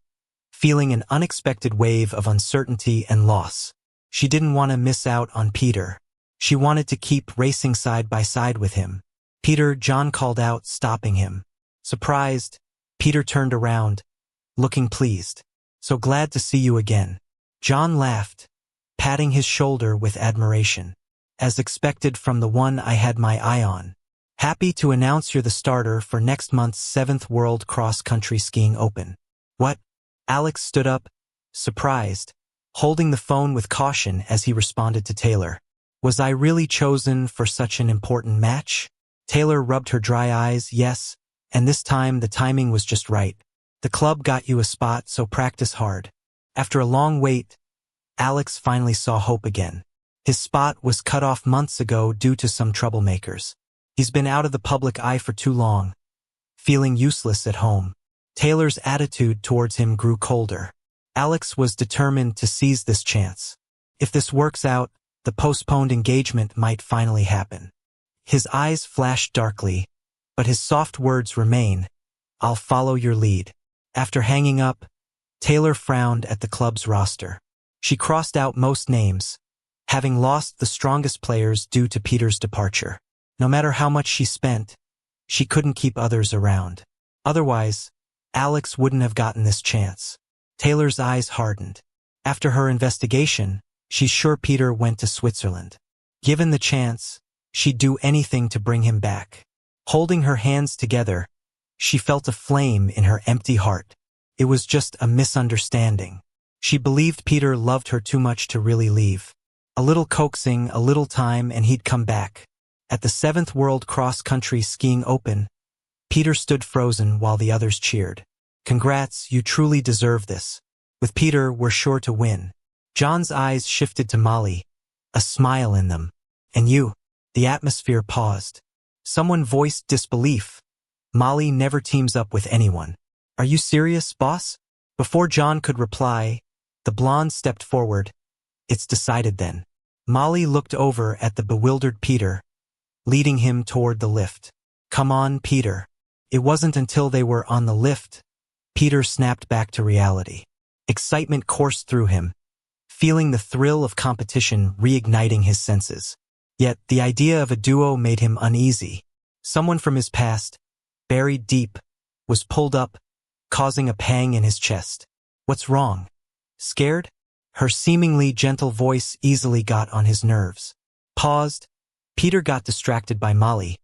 feeling an unexpected wave of uncertainty and loss. She didn't want to miss out on Peter. She wanted to keep racing side by side with him. Peter, John called out, stopping him. Surprised, Peter turned around, looking pleased. So glad to see you again. John laughed, patting his shoulder with admiration. As expected from the one I had my eye on. Happy to announce you're the starter for next month's 7th World Cross Country Skiing Open. What? Alex stood up, surprised, holding the phone with caution as he responded to Taylor. Was I really chosen for such an important match? Taylor rubbed her dry eyes, yes, and this time the timing was just right. The club got you a spot, so practice hard. After a long wait, Alex finally saw hope again. His spot was cut off months ago due to some troublemakers. He's been out of the public eye for too long, feeling useless at home. Taylor's attitude towards him grew colder. Alex was determined to seize this chance. If this works out, the postponed engagement might finally happen. His eyes flashed darkly, but his soft words remain, I'll follow your lead. After hanging up, Taylor frowned at the club's roster. She crossed out most names, having lost the strongest players due to Peter's departure. No matter how much she spent, she couldn't keep others around. Otherwise, Alex wouldn't have gotten this chance. Taylor's eyes hardened. After her investigation, she's sure Peter went to Switzerland. Given the chance, she'd do anything to bring him back. Holding her hands together, she felt a flame in her empty heart. It was just a misunderstanding. She believed Peter loved her too much to really leave. A little coaxing, a little time, and he'd come back. At the 7th World Cross Country Skiing Open, Peter stood frozen while the others cheered. Congrats, you truly deserve this. With Peter, we're sure to win. John's eyes shifted to Molly, a smile in them. And you? The atmosphere paused. Someone voiced disbelief. Molly never teams up with anyone. Are you serious, boss? Before John could reply, the blonde stepped forward. It's decided then. Molly looked over at the bewildered Peter, leading him toward the lift. Come on, Peter. It wasn't until they were on the lift, Peter snapped back to reality. Excitement coursed through him, feeling the thrill of competition reigniting his senses. Yet the idea of a duo made him uneasy. Someone from his past, buried deep, was pulled up, causing a pang in his chest. What's wrong? Scared? Her seemingly gentle voice easily got on his nerves. Paused, Peter got distracted by Molly,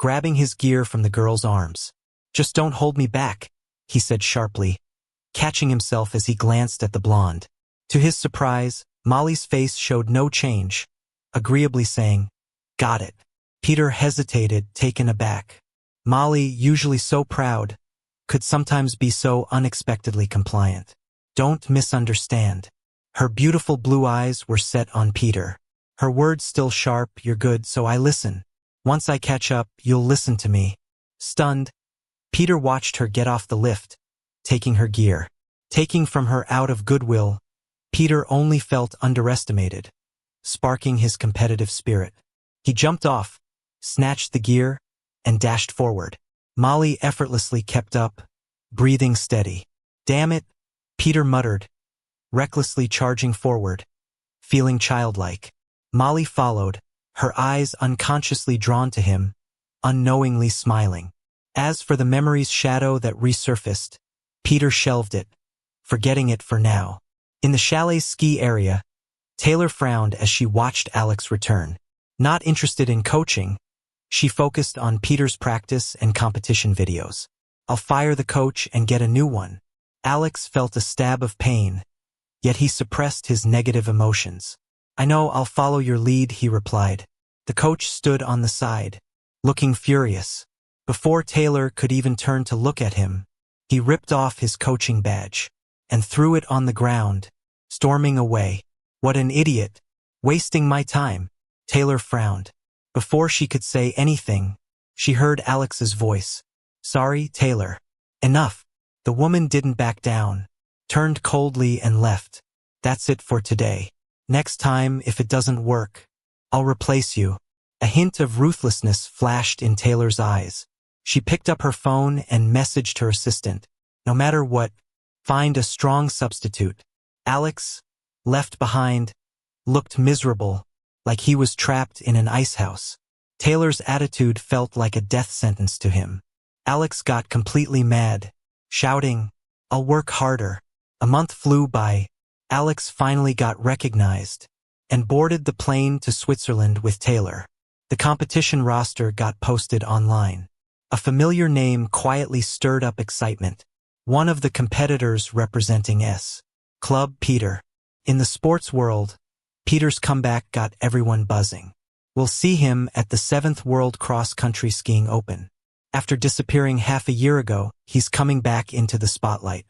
grabbing his gear from the girl's arms. "Just don't hold me back," he said sharply, catching himself as he glanced at the blonde. To his surprise, Molly's face showed no change, agreeably saying, "Got it." Peter hesitated, taken aback. Molly, usually so proud, could sometimes be so unexpectedly compliant. "Don't misunderstand." Her beautiful blue eyes were set on Peter. Her words still sharp, "You're good, so I listen. Once I catch up, you'll listen to me." Stunned, Peter watched her get off the lift, taking her gear. Taking from her out of goodwill, Peter only felt underestimated, sparking his competitive spirit. He jumped off, snatched the gear, and dashed forward. Molly effortlessly kept up, breathing steady. "Damn it," Peter muttered, recklessly charging forward, feeling childlike. Molly followed, her eyes unconsciously drawn to him, unknowingly smiling. As for the memory's shadow that resurfaced, Peter shelved it, forgetting it for now. In the chalet's ski area, Taylor frowned as she watched Alex return. Not interested in coaching, she focused on Peter's practice and competition videos. "I'll fire the coach and get a new one." Alex felt a stab of pain, yet he suppressed his negative emotions. "I know, I'll follow your lead," he replied. The coach stood on the side, looking furious. Before Taylor could even turn to look at him, he ripped off his coaching badge and threw it on the ground, storming away. "What an idiot! Wasting my time." Taylor frowned. Before she could say anything, she heard Alex's voice. "Sorry, Taylor. Enough." The woman didn't back down, turned coldly and left. "That's it for today. Next time, if it doesn't work, I'll replace you." A hint of ruthlessness flashed in Taylor's eyes. She picked up her phone and messaged her assistant. "No matter what, find a strong substitute." Alex, left behind, looked miserable, like he was trapped in an ice house. Taylor's attitude felt like a death sentence to him. Alex got completely mad, shouting, "I'll work harder." A month flew by. Alex finally got recognized and boarded the plane to Switzerland with Taylor. The competition roster got posted online. A familiar name quietly stirred up excitement. One of the competitors representing S. Club Peter. In the sports world, Peter's comeback got everyone buzzing. We'll see him at the 7th World Cross Country Skiing Open. After disappearing half a year ago, he's coming back into the spotlight.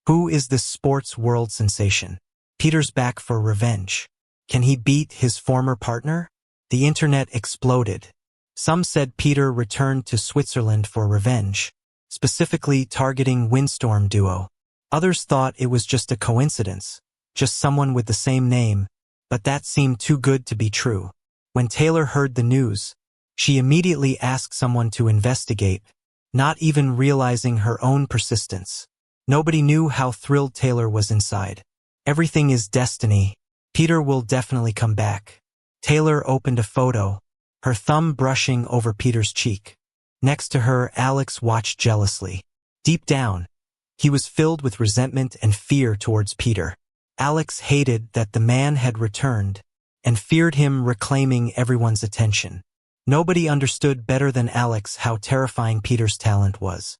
Who is this sports world sensation? Peter's back for revenge. Can he beat his former partner? The internet exploded. Some said Peter returned to Switzerland for revenge, specifically targeting Windstorm duo. Others thought it was just a coincidence, just someone with the same name, but that seemed too good to be true. When Taylor heard the news, she immediately asked someone to investigate, not even realizing her own persistence. Nobody knew how thrilled Taylor was inside. Everything is destiny. Peter will definitely come back. Taylor opened a photo, her thumb brushing over Peter's cheek. Next to her, Alex watched jealously. Deep down, he was filled with resentment and fear towards Peter. Alex hated that the man had returned and feared him reclaiming everyone's attention. Nobody understood better than Alex how terrifying Peter's talent was.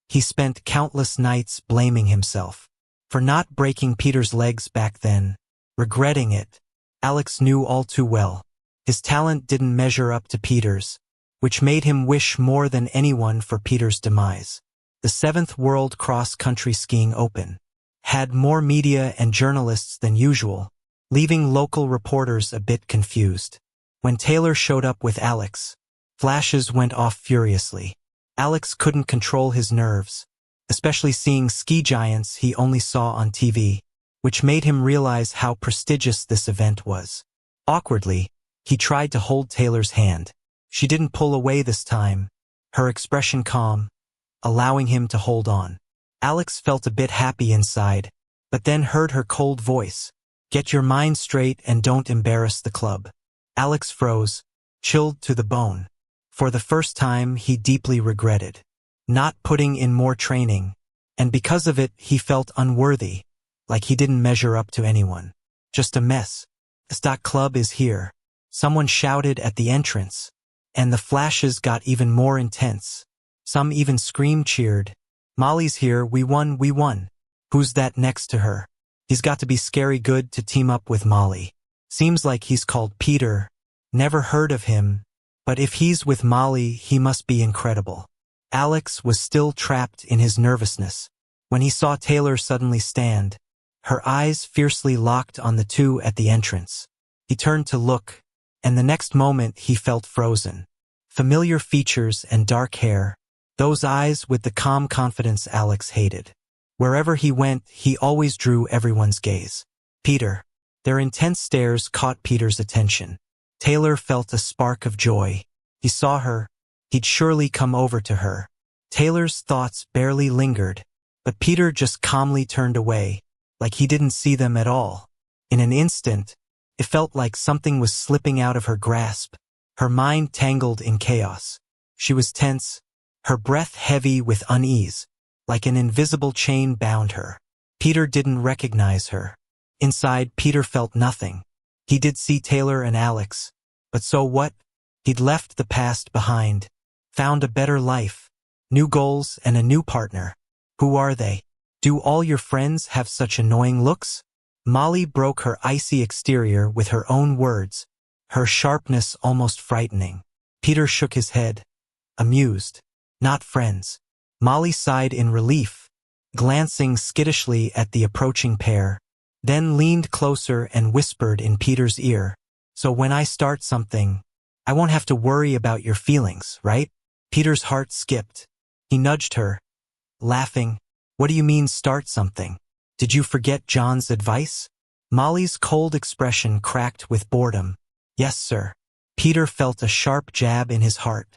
He spent countless nights blaming himself for not breaking Peter's legs back then, regretting it. Alex knew all too well. His talent didn't measure up to Peter's, which made him wish more than anyone for Peter's demise. The 7th World Cross Country Skiing Open had more media and journalists than usual, leaving local reporters a bit confused. When Taylor showed up with Alex, flashes went off furiously. Alex couldn't control his nerves, especially seeing ski giants he only saw on TV, which made him realize how prestigious this event was. Awkwardly, he tried to hold Taylor's hand. She didn't pull away this time, her expression calm, allowing him to hold on. Alex felt a bit happy inside, but then heard her cold voice. "Get your mind straight and don't embarrass the club." Alex froze, chilled to the bone. For the first time, he deeply regretted not putting in more training, and because of it, he felt unworthy, like he didn't measure up to anyone. Just a mess. "S. Club is here," someone shouted at the entrance, And the flashes got even more intense. Some even cheered. Molly's here, we won, we won. Who's that next to her? He's got to be scary good to team up with Molly. Seems like he's called Peter. Never heard of him. But if he's with Molly, he must be incredible. Alex was still trapped in his nervousness. When he saw Taylor suddenly stand, her eyes fiercely locked on the two at the entrance. He turned to look, and the next moment he felt frozen. Familiar features and dark hair, those eyes with the calm confidence Alex hated. Wherever he went, he always drew everyone's gaze. Peter. Their intense stares caught Peter's attention. Taylor felt a spark of joy. He saw her. He'd surely come over to her. Taylor's thoughts barely lingered, but Peter just calmly turned away, like he didn't see them at all. In an instant, it felt like something was slipping out of her grasp, her mind tangled in chaos. She was tense, her breath heavy with unease, like an invisible chain bound her. Peter didn't recognize her. Inside, Peter felt nothing. He did see Taylor and Alex, but so what? He'd left the past behind, found a better life, new goals and a new partner. Who are they? Do all your friends have such annoying looks? Molly broke her icy exterior with her own words, her sharpness almost frightening. Peter shook his head, amused. Not friends. Molly sighed in relief, glancing skittishly at the approaching pair, then leaned closer and whispered in Peter's ear. So when I start something, I won't have to worry about your feelings, right? Peter's heart skipped. He nudged her, laughing. What do you mean start something? Did you forget John's advice? Molly's cold expression cracked with boredom. Yes, sir. Peter felt a sharp jab in his heart,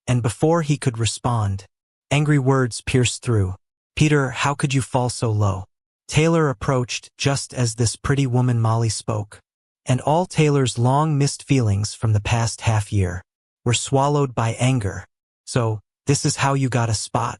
and before he could respond, angry words pierced through. Peter, how could you fall so low? Taylor approached just as this pretty woman Molly spoke, and all Taylor's long-missed feelings from the past half-year were swallowed by anger. So, this is how you got a spot?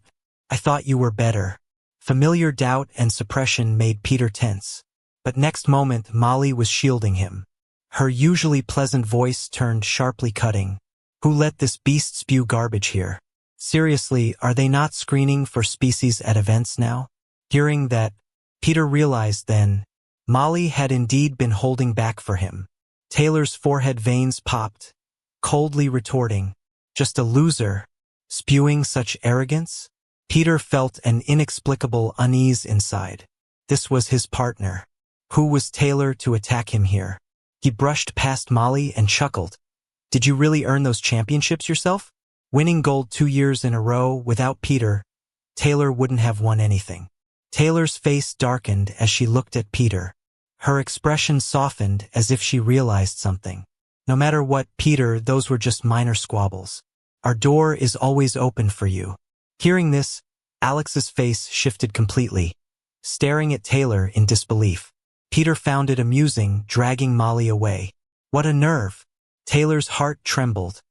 I thought you were better. Familiar doubt and suppression made Peter tense. But next moment, Molly was shielding him. Her usually pleasant voice turned sharply cutting. Who let this beast spew garbage here? Seriously, are they not screening for species at events now? Hearing that, Peter realized then, Molly had indeed been holding back for him. Taylor's forehead veins popped, coldly retorting, just a loser, spewing such arrogance? Peter felt an inexplicable unease inside. This was his partner. Who was Taylor to attack him here? He brushed past Molly and chuckled. Did you really earn those championships yourself? Winning gold 2 years in a row without Peter, Taylor wouldn't have won anything. Taylor's face darkened as she looked at Peter. Her expression softened as if she realized something. No matter what, Peter, those were just minor squabbles. Our door is always open for you. Hearing this, Alex's face shifted completely, staring at Taylor in disbelief. Peter found it amusing, dragging Molly away. What a nerve! Taylor's heart trembled,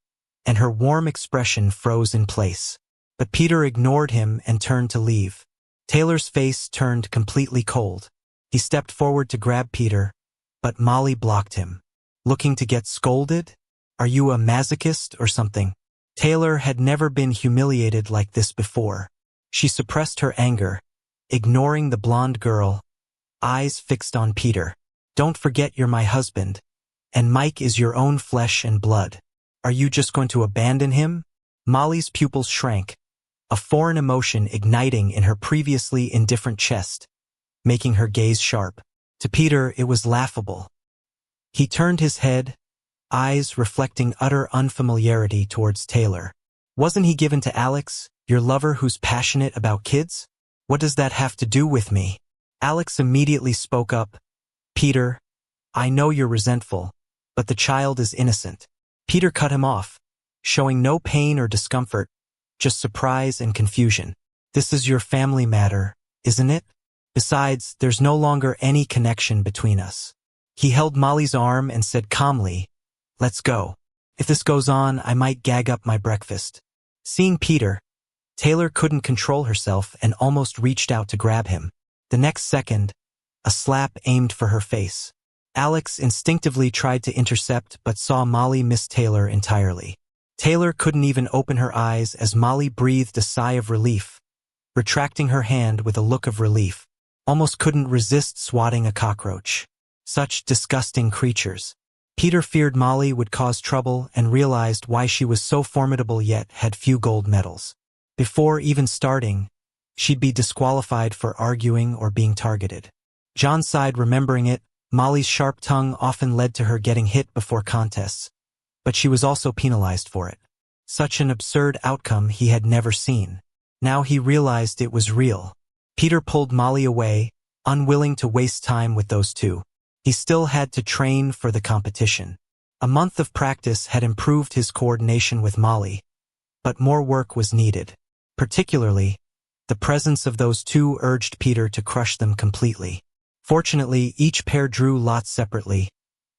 and her warm expression froze in place. But Peter ignored him and turned to leave. Taylor's face turned completely cold. He stepped forward to grab Peter, but Molly blocked him. Looking to get scolded? Are you a masochist or something? Taylor had never been humiliated like this before. She suppressed her anger, ignoring the blonde girl, eyes fixed on Peter. Don't forget you're my husband, and Mike is your own flesh and blood. Are you just going to abandon him? Molly's pupils shrank, a foreign emotion igniting in her previously indifferent chest, making her gaze sharp. To Peter, it was laughable. He turned his head, eyes reflecting utter unfamiliarity towards Taylor. Wasn't he given to Alex, your lover who's passionate about kids? What does that have to do with me? Alex immediately spoke up. Peter, I know you're resentful, but the child is innocent. Peter cut him off, showing no pain or discomfort, just surprise and confusion. This is your family matter, isn't it? Besides, there's no longer any connection between us. He held Molly's arm and said calmly, let's go. If this goes on, I might gag up my breakfast. Seeing Peter, Taylor couldn't control herself and almost reached out to grab him. The next second, a slap aimed for her face. Alex instinctively tried to intercept but saw Molly miss Taylor entirely. Taylor couldn't even open her eyes as Molly breathed a sigh of relief, retracting her hand with a look of relief. Almost couldn't resist swatting a cockroach. Such disgusting creatures. Peter feared Molly would cause trouble and realized why she was so formidable yet had few gold medals. Before even starting, she'd be disqualified for arguing or being targeted. John sighed remembering it. Molly's sharp tongue often led to her getting hit before contests, but she was also penalized for it. Such an absurd outcome he had never seen. Now he realized it was real. Peter pulled Molly away, unwilling to waste time with those two. He still had to train for the competition. A month of practice had improved his coordination with Molly, but more work was needed. Particularly, the presence of those two urged Peter to crush them completely. Fortunately, each pair drew lots separately,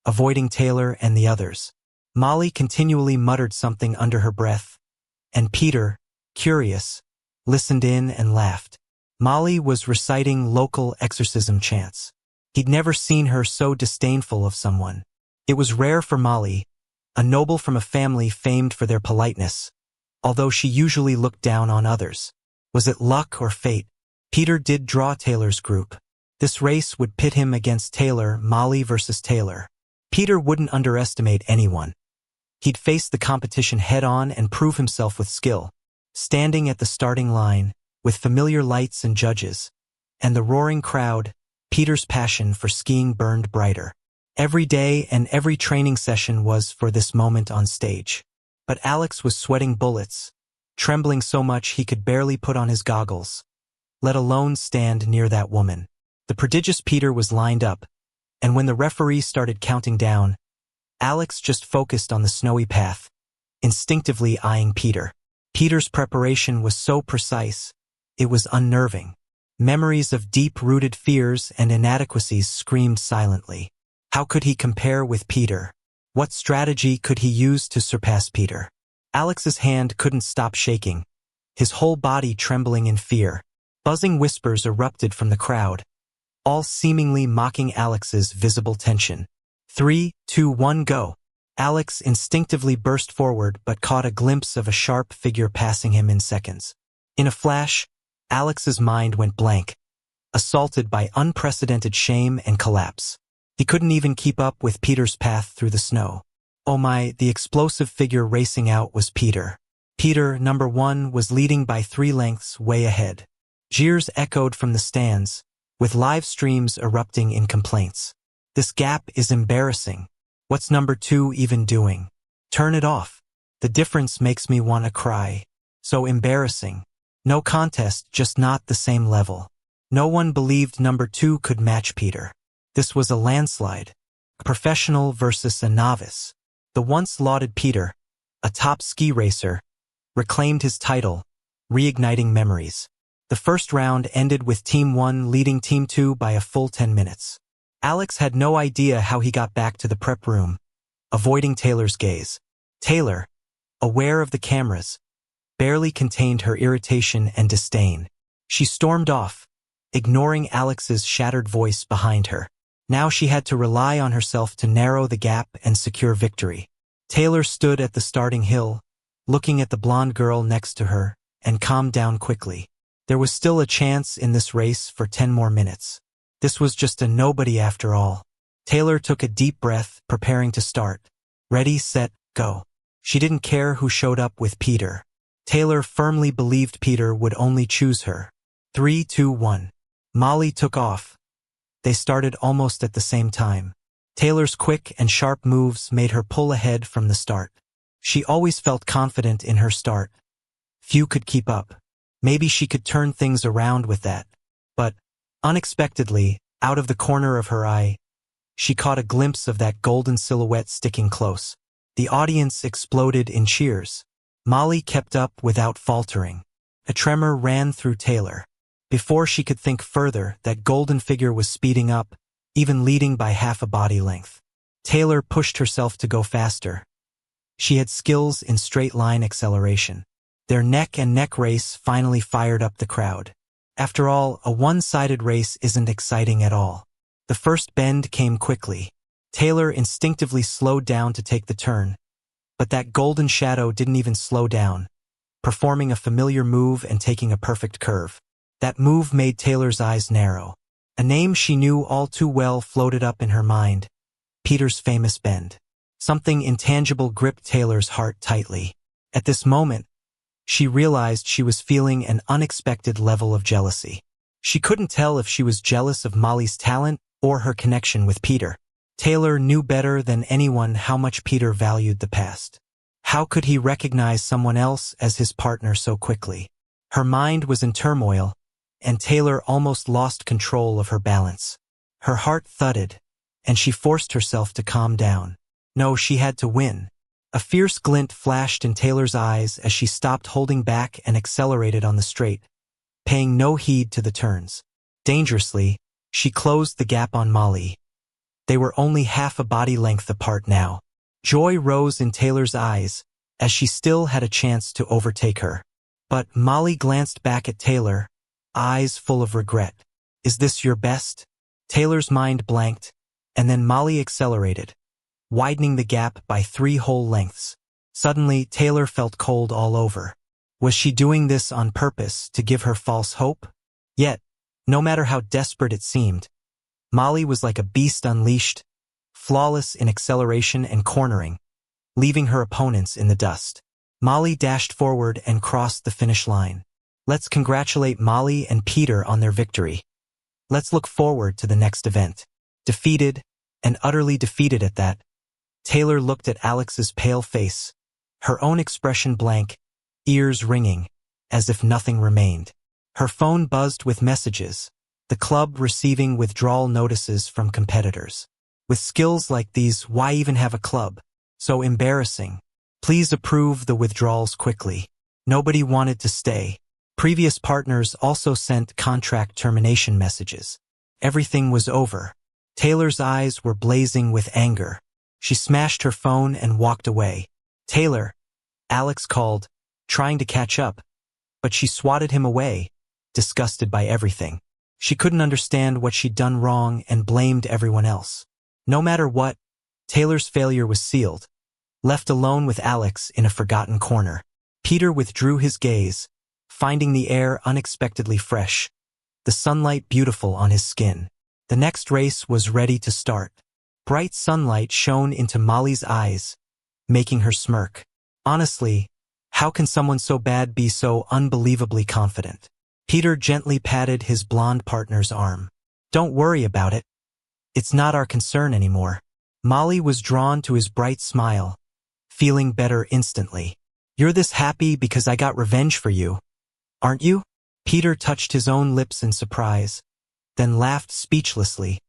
avoiding Taylor and the others. Molly continually muttered something under her breath, and Peter, curious, listened in and laughed. Molly was reciting local exorcism chants. He'd never seen her so disdainful of someone. It was rare for Molly, a noble from a family famed for their politeness, although she usually looked down on others. Was it luck or fate? Peter did draw Taylor's group. This race would pit him against Taylor, Molly versus Taylor. Peter wouldn't underestimate anyone. He'd face the competition head-on and prove himself with skill. Standing at the starting line, with familiar lights and judges, and the roaring crowd, Peter's passion for skiing burned brighter. Every day and every training session was for this moment on stage. But Alex was sweating bullets, trembling so much he could barely put on his goggles, let alone stand near that woman. The prodigious Peter was lined up, and when the referee started counting down, Alex just focused on the snowy path, instinctively eyeing Peter. Peter's preparation was so precise, it was unnerving. Memories of deep-rooted fears and inadequacies screamed silently. How could he compare with Peter? What strategy could he use to surpass Peter? Alex's hand couldn't stop shaking, his whole body trembling in fear. Buzzing whispers erupted from the crowd, all seemingly mocking Alex's visible tension. 3, 2, 1, go. Alex instinctively burst forward but caught a glimpse of a sharp figure passing him in seconds. In a flash, Alex's mind went blank, assaulted by unprecedented shame and collapse. He couldn't even keep up with Peter's path through the snow. Oh my, the explosive figure racing out was Peter. Peter, number 1, was leading by 3 lengths way ahead. Jeers echoed from the stands, with live streams erupting in complaints. This gap is embarrassing. What's number 2 even doing? Turn it off. The difference makes me want to cry. So embarrassing. No contest, just not the same level. No one believed number 2 could match Peter. This was a landslide. A professional versus a novice. The once lauded Peter, a top ski racer, reclaimed his title, reigniting memories. The first round ended with Team 1 leading Team 2 by a full 10 minutes. Alex had no idea how he got back to the prep room, avoiding Taylor's gaze. Taylor, aware of the cameras, barely contained her irritation and disdain. She stormed off, ignoring Alex's shattered voice behind her. Now she had to rely on herself to narrow the gap and secure victory. Taylor stood at the starting hill, looking at the blonde girl next to her, and calmed down quickly. There was still a chance in this race for 10 more minutes. This was just a nobody after all. Taylor took a deep breath, preparing to start. Ready, set, go. She didn't care who showed up with Peter. Taylor firmly believed Peter would only choose her. 3, 2, 1. Molly took off. They started almost at the same time. Taylor's quick and sharp moves made her pull ahead from the start. She always felt confident in her start. Few could keep up. Maybe she could turn things around with that. But, unexpectedly, out of the corner of her eye, she caught a glimpse of that golden silhouette sticking close. The audience exploded in cheers. Molly kept up without faltering. A tremor ran through Taylor. Before she could think further, that golden figure was speeding up, even leading by half a body length. Taylor pushed herself to go faster. She had skills in straight-line acceleration. Their neck-and-neck race finally fired up the crowd. After all, a one-sided race isn't exciting at all. The first bend came quickly. Taylor instinctively slowed down to take the turn, But that golden shadow didn't even slow down, performing a familiar move and taking a perfect curve. That move made Taylor's eyes narrow. A name she knew all too well floated up in her mind: Peter's famous bend. Something intangible gripped Taylor's heart tightly. At this moment, she realized she was feeling an unexpected level of jealousy. She couldn't tell if she was jealous of Molly's talent or her connection with Peter. Taylor knew better than anyone how much Peter valued the past. How could he recognize someone else as his partner so quickly? Her mind was in turmoil, and Taylor almost lost control of her balance. Her heart thudded, and she forced herself to calm down. No, she had to win. A fierce glint flashed in Taylor's eyes as she stopped holding back and accelerated on the straight, paying no heed to the turns. Dangerously, she closed the gap on Molly. They were only half a body length apart now. Joy rose in Taylor's eyes, as she still had a chance to overtake her. But Molly glanced back at Taylor, eyes full of regret. "Is this your best?" Taylor's mind blanked, and then Molly accelerated, widening the gap by 3 whole lengths. Suddenly, Taylor felt cold all over. Was she doing this on purpose to give her false hope? Yet, no matter how desperate it seemed, Molly was like a beast unleashed, flawless in acceleration and cornering, leaving her opponents in the dust. Molly dashed forward and crossed the finish line. Let's congratulate Molly and Peter on their victory. Let's look forward to the next event. Defeated, and utterly defeated at that, Taylor looked at Alex's pale face, her own expression blank, ears ringing, as if nothing remained. Her phone buzzed with messages, the club receiving withdrawal notices from competitors. With skills like these, why even have a club? So embarrassing. Please approve the withdrawals quickly. Nobody wanted to stay. Previous partners also sent contract termination messages. Everything was over. Taylor's eyes were blazing with anger. She smashed her phone and walked away. "Taylor," Alex called, trying to catch up, but she swatted him away, disgusted by everything. She couldn't understand what she'd done wrong and blamed everyone else. No matter what, Taylor's failure was sealed. Left alone with Alex in a forgotten corner, Peter withdrew his gaze, finding the air unexpectedly fresh, the sunlight beautiful on his skin. The next race was ready to start. Bright sunlight shone into Molly's eyes, making her smirk. Honestly, how can someone so bad be so unbelievably confident? Peter gently patted his blonde partner's arm. "Don't worry about it. It's not our concern anymore." Molly was drawn to his bright smile, feeling better instantly. "You're this happy because I got revenge for you, aren't you?" Peter touched his own lips in surprise, then laughed speechlessly,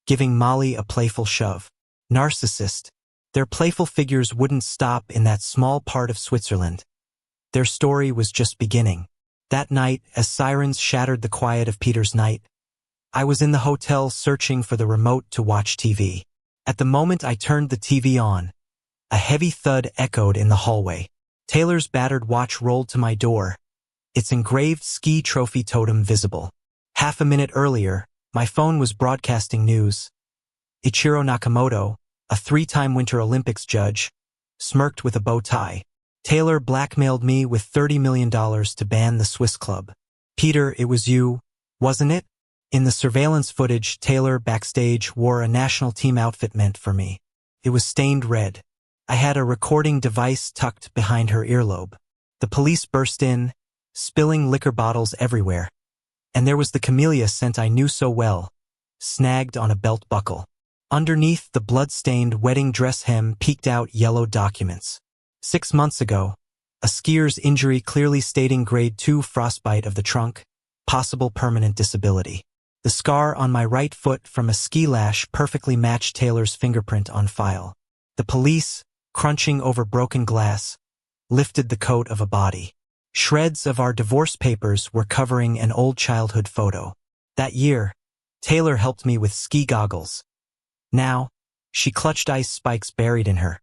giving Molly a playful shove. Narcissist. Their playful figures wouldn't stop in that small part of Switzerland. Their story was just beginning. That night, as sirens shattered the quiet of Peter's night, I was in the hotel searching for the remote to watch TV. At the moment I turned the TV on, a heavy thud echoed in the hallway. Taylor's battered watch rolled to my door, its engraved ski trophy totem visible. Half a minute earlier, my phone was broadcasting news. Ichiro Nakamoto, a 3-time Winter Olympics judge, smirked with a bow tie. Taylor blackmailed me with $30 million to ban the Swiss club. "Peter, it was you, wasn't it?" In the surveillance footage, Taylor backstage wore a national team outfit meant for me. It was stained red. I had a recording device tucked behind her earlobe. The police burst in, spilling liquor bottles everywhere. And there was the camellia scent I knew so well, snagged on a belt buckle. Underneath the blood-stained wedding dress hem peeked out yellow documents. 6 months ago, a skier's injury clearly stating grade 2 frostbite of the trunk, possible permanent disability. The scar on my right foot from a ski lash perfectly matched Taylor's fingerprint on file. The police, crunching over broken glass, lifted the coat of a body. Shreds of our divorce papers were covering an old childhood photo. That year, Taylor helped me with ski goggles. Now, she clutched ice spikes buried in her,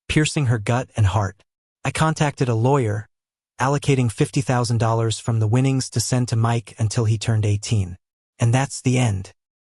piercing her gut and heart. I contacted a lawyer, allocating $50,000 from the winnings to send to Mike until he turned 18. And that's the end.